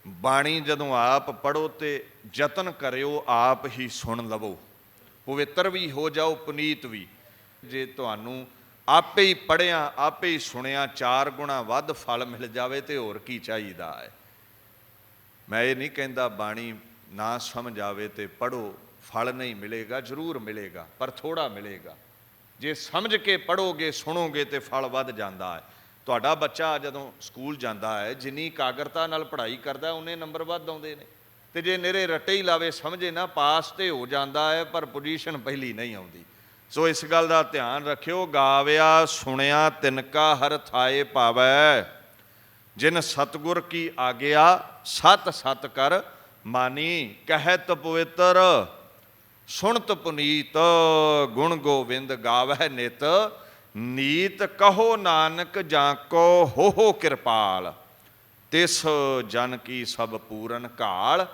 ਬਾਣੀ ਜਦੋਂ ਆਪ ਪੜ੍ਹੋ ਤੇ ਯਤਨ ਕਰਿਓ ਆਪ ਹੀ ਸੁਣ ਲਵੋ, ਪਵਿੱਤਰ ਵੀ ਹੋ ਜਾਓ, ਪੁਨੀਤ ਵੀ। ਜੇ ਤੁਹਾਨੂੰ ਆਪੇ ਹੀ ਪੜ੍ਹਿਆ ਆਪੇ ਹੀ ਸੁਣਿਆ 4 ਗੁਣਾ ਵੱਧ ਫਲ ਮਿਲ ਜਾਵੇ ਤੇ ਹੋਰ ਕੀ ਚਾਹੀਦਾ ਹੈ। ਮੈਂ ਇਹ ਨਹੀਂ ਕਹਿੰਦਾ ਬਾਣੀ ਨਾ ਸਮਝ ਆਵੇ ਤੇ ਪੜ੍ਹੋ, ਫਲ ਨਹੀਂ ਮਿਲੇਗਾ, ਜ਼ਰੂਰ ਮਿਲੇਗਾ, ਪਰ ਥੋੜ੍ਹਾ ਮਿਲੇਗਾ। ਜੇ ਸਮਝ ਕੇ ਪੜ੍ਹੋਗੇ ਸੁਣੋਗੇ ਤੇ ਫਲ ਵੱਧ ਜਾਂਦਾ ਹੈ। ਤੁਹਾਡਾ ਬੱਚਾ ਜਦੋਂ ਸਕੂਲ ਜਾਂਦਾ ਹੈ, ਜਿੰਨੀ ਇਕਾਗਰਤਾ ਨਾਲ ਪੜ੍ਹਾਈ ਕਰਦਾ ਉਨੇ ਨੰਬਰ ਵੱਧ ਆਉਂਦੇ ਨੇ। ਤੇ ਜੇ ਨਿਰੇ ਰੱਟੇ ਹੀ ਲਾਵੇ, ਸਮਝੇ ਨਾ, ਪਾਸ ਤੇ ਹੋ ਜਾਂਦਾ ਹੈ ਪਰ ਪੋਜੀਸ਼ਨ ਪਹਿਲੀ ਨਹੀਂ ਆਉਂਦੀ। ਸੋ ਇਸ ਗੱਲ ਦਾ ਧਿਆਨ ਰੱਖਿਓ, ਗਾਵਿਆ ਸੁਣਿਆ ਤਿਨਕਾ ਹਰ ਥਾਏ ਪਾਵੈ, ਜਿਨ ਸਤਿਗੁਰ ਕੀ ਆਗਿਆ ਸਤ ਸਤ ਕਰ ਮਾਨੀ। ਕਹਿਤ ਪਵਿੱਤਰ ਸੁਣਤ ਪੁਨੀਤ, ਗੁਣ ਗੋਬਿੰਦ ਗਾਵੈ ਨਿਤ, ਨੀਤ ਕਹੋ ਨਾਨਕ ਜਾਂ ਕੋ ਹੋ ਕਿਰਪਾਲ, ਤਿਸ ਜਨ ਕੀ ਸਭ ਪੂਰਨ ਕਾਲ।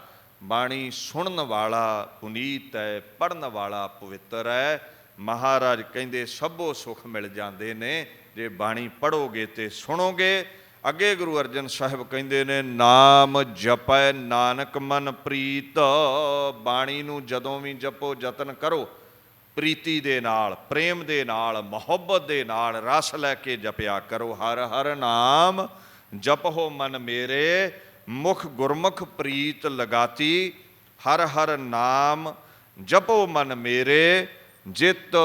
ਬਾਣੀ ਸੁਣਨ ਵਾਲਾ ਪੁਨੀਤ ਹੈ, ਪੜ੍ਹਨ ਵਾਲਾ ਪਵਿੱਤਰ ਹੈ। ਮਹਾਰਾਜ ਕਹਿੰਦੇ ਸਭੋ ਸੁਖ ਮਿਲ ਜਾਂਦੇ ਨੇ ਜੇ ਬਾਣੀ ਪੜ੍ਹੋਗੇ ਤੇ ਸੁਣੋਗੇ। ਅੱਗੇ ਗੁਰੂ ਅਰਜਨ ਸਾਹਿਬ ਕਹਿੰਦੇ ਨੇ, ਨਾਮ ਜਪੈ ਨਾਨਕ ਮਨ ਪ੍ਰੀਤ। ਬਾਣੀ ਨੂੰ ਜਦੋਂ ਵੀ ਜਪੋ ਯਤਨ ਕਰੋ ਪ੍ਰੀਤੀ ਦੇ ਨਾਲ, ਪ੍ਰੇਮ ਦੇ ਨਾਲ, ਮੁਹੱਬਤ ਦੇ ਨਾਲ, ਰਸ ਲੈ ਕੇ ਜਪਿਆ ਕਰੋ। ਹਰ ਹਰ ਨਾਮ ਜਪਹੁ ਮਨ ਮੇਰੇ, ਮੁਖ ਗੁਰਮੁਖ ਪ੍ਰੀਤ ਲਗਾਤੀ। ਹਰ ਹਰ ਨਾਮ ਜਪੋ ਮਨ ਮੇਰੇ, ਜਿਤ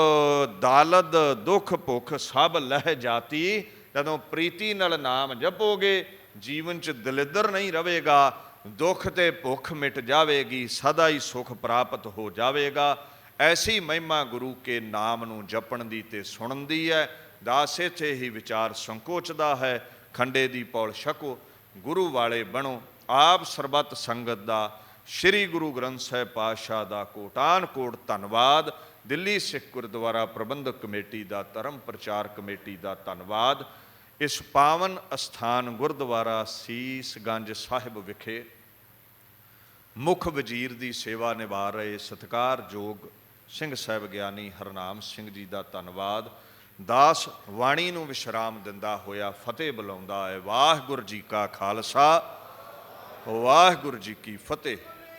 ਦਾਲਦ ਦੁੱਖ ਭੁੱਖ ਸਭ ਲਹਿ ਜਾਤੀ। ਜਦੋਂ ਪ੍ਰੀਤੀ ਨਾਲ ਨਾਮ ਜਪੋਗੇ ਜੀਵਨ 'ਚ ਦਲਿੱਦਰ ਨਹੀਂ ਰਹੇਗਾ, ਦੁੱਖ ਤੇ ਭੁੱਖ ਮਿਟ ਜਾਵੇਗੀ, ਸਦਾ ਹੀ ਸੁਖ ਪ੍ਰਾਪਤ ਹੋ ਜਾਵੇਗਾ। ਐਸੀ ਮਹਿਮਾ ਗੁਰੂ ਕੇ ਨਾਮ ਨੂੰ ਜਪਣ ਦੀ ਤੇ ਸੁਣਨ ਦੀ ਹੈ। ਦਾਸ ਇੱਥੇ ਹੀ ਵਿਚਾਰ ਸੰਕੋਚਦਾ ਹੈ। ਖੰਡੇ ਦੀ ਪੌਲ ਛਕੋ, ਗੁਰੂ ਵਾਲੇ ਬਣੋ। ਆਪ ਸਰਬੱਤ ਸੰਗਤ ਦਾ, ਸ੍ਰੀ ਗੁਰੂ ਗ੍ਰੰਥ ਸਾਹਿਬ ਪਾਤਸ਼ਾਹ ਦਾ ਕੋਟਾਨ ਕੋਟ ਧੰਨਵਾਦ। ਦਿੱਲੀ ਸਿੱਖ ਗੁਰਦੁਆਰਾ ਪ੍ਰਬੰਧਕ ਕਮੇਟੀ ਦਾ, ਧਰਮ ਪ੍ਰਚਾਰ ਕਮੇਟੀ ਦਾ ਧੰਨਵਾਦ। ਇਸ ਪਾਵਨ ਅਸਥਾਨ ਗੁਰਦੁਆਰਾ ਸੀਸਗੰਜ ਸਾਹਿਬ ਵਿਖੇ ਮੁੱਖ ਵਜ਼ੀਰ ਦੀ ਸੇਵਾ ਨਿਭਾ ਰਹੇ ਸਤਿਕਾਰਯੋਗ ਸਿੰਘ ਸਾਹਿਬ ਗਿਆਨੀ ਹਰਨਾਮ ਸਿੰਘ ਜੀ ਦਾ ਧੰਨਵਾਦ। ਦਾਸ ਬਾਣੀ ਨੂੰ ਵਿਸ਼ਰਾਮ ਦਿੰਦਾ ਹੋਇਆ ਫਤਿਹ ਬੁਲਾਉਂਦਾ ਹੈ। ਵਾਹਿਗੁਰੂ ਜੀ ਕਾ ਖਾਲਸਾ, ਵਾਹਿਗੁਰੂ ਜੀ ਕੀ ਫਤਿਹ।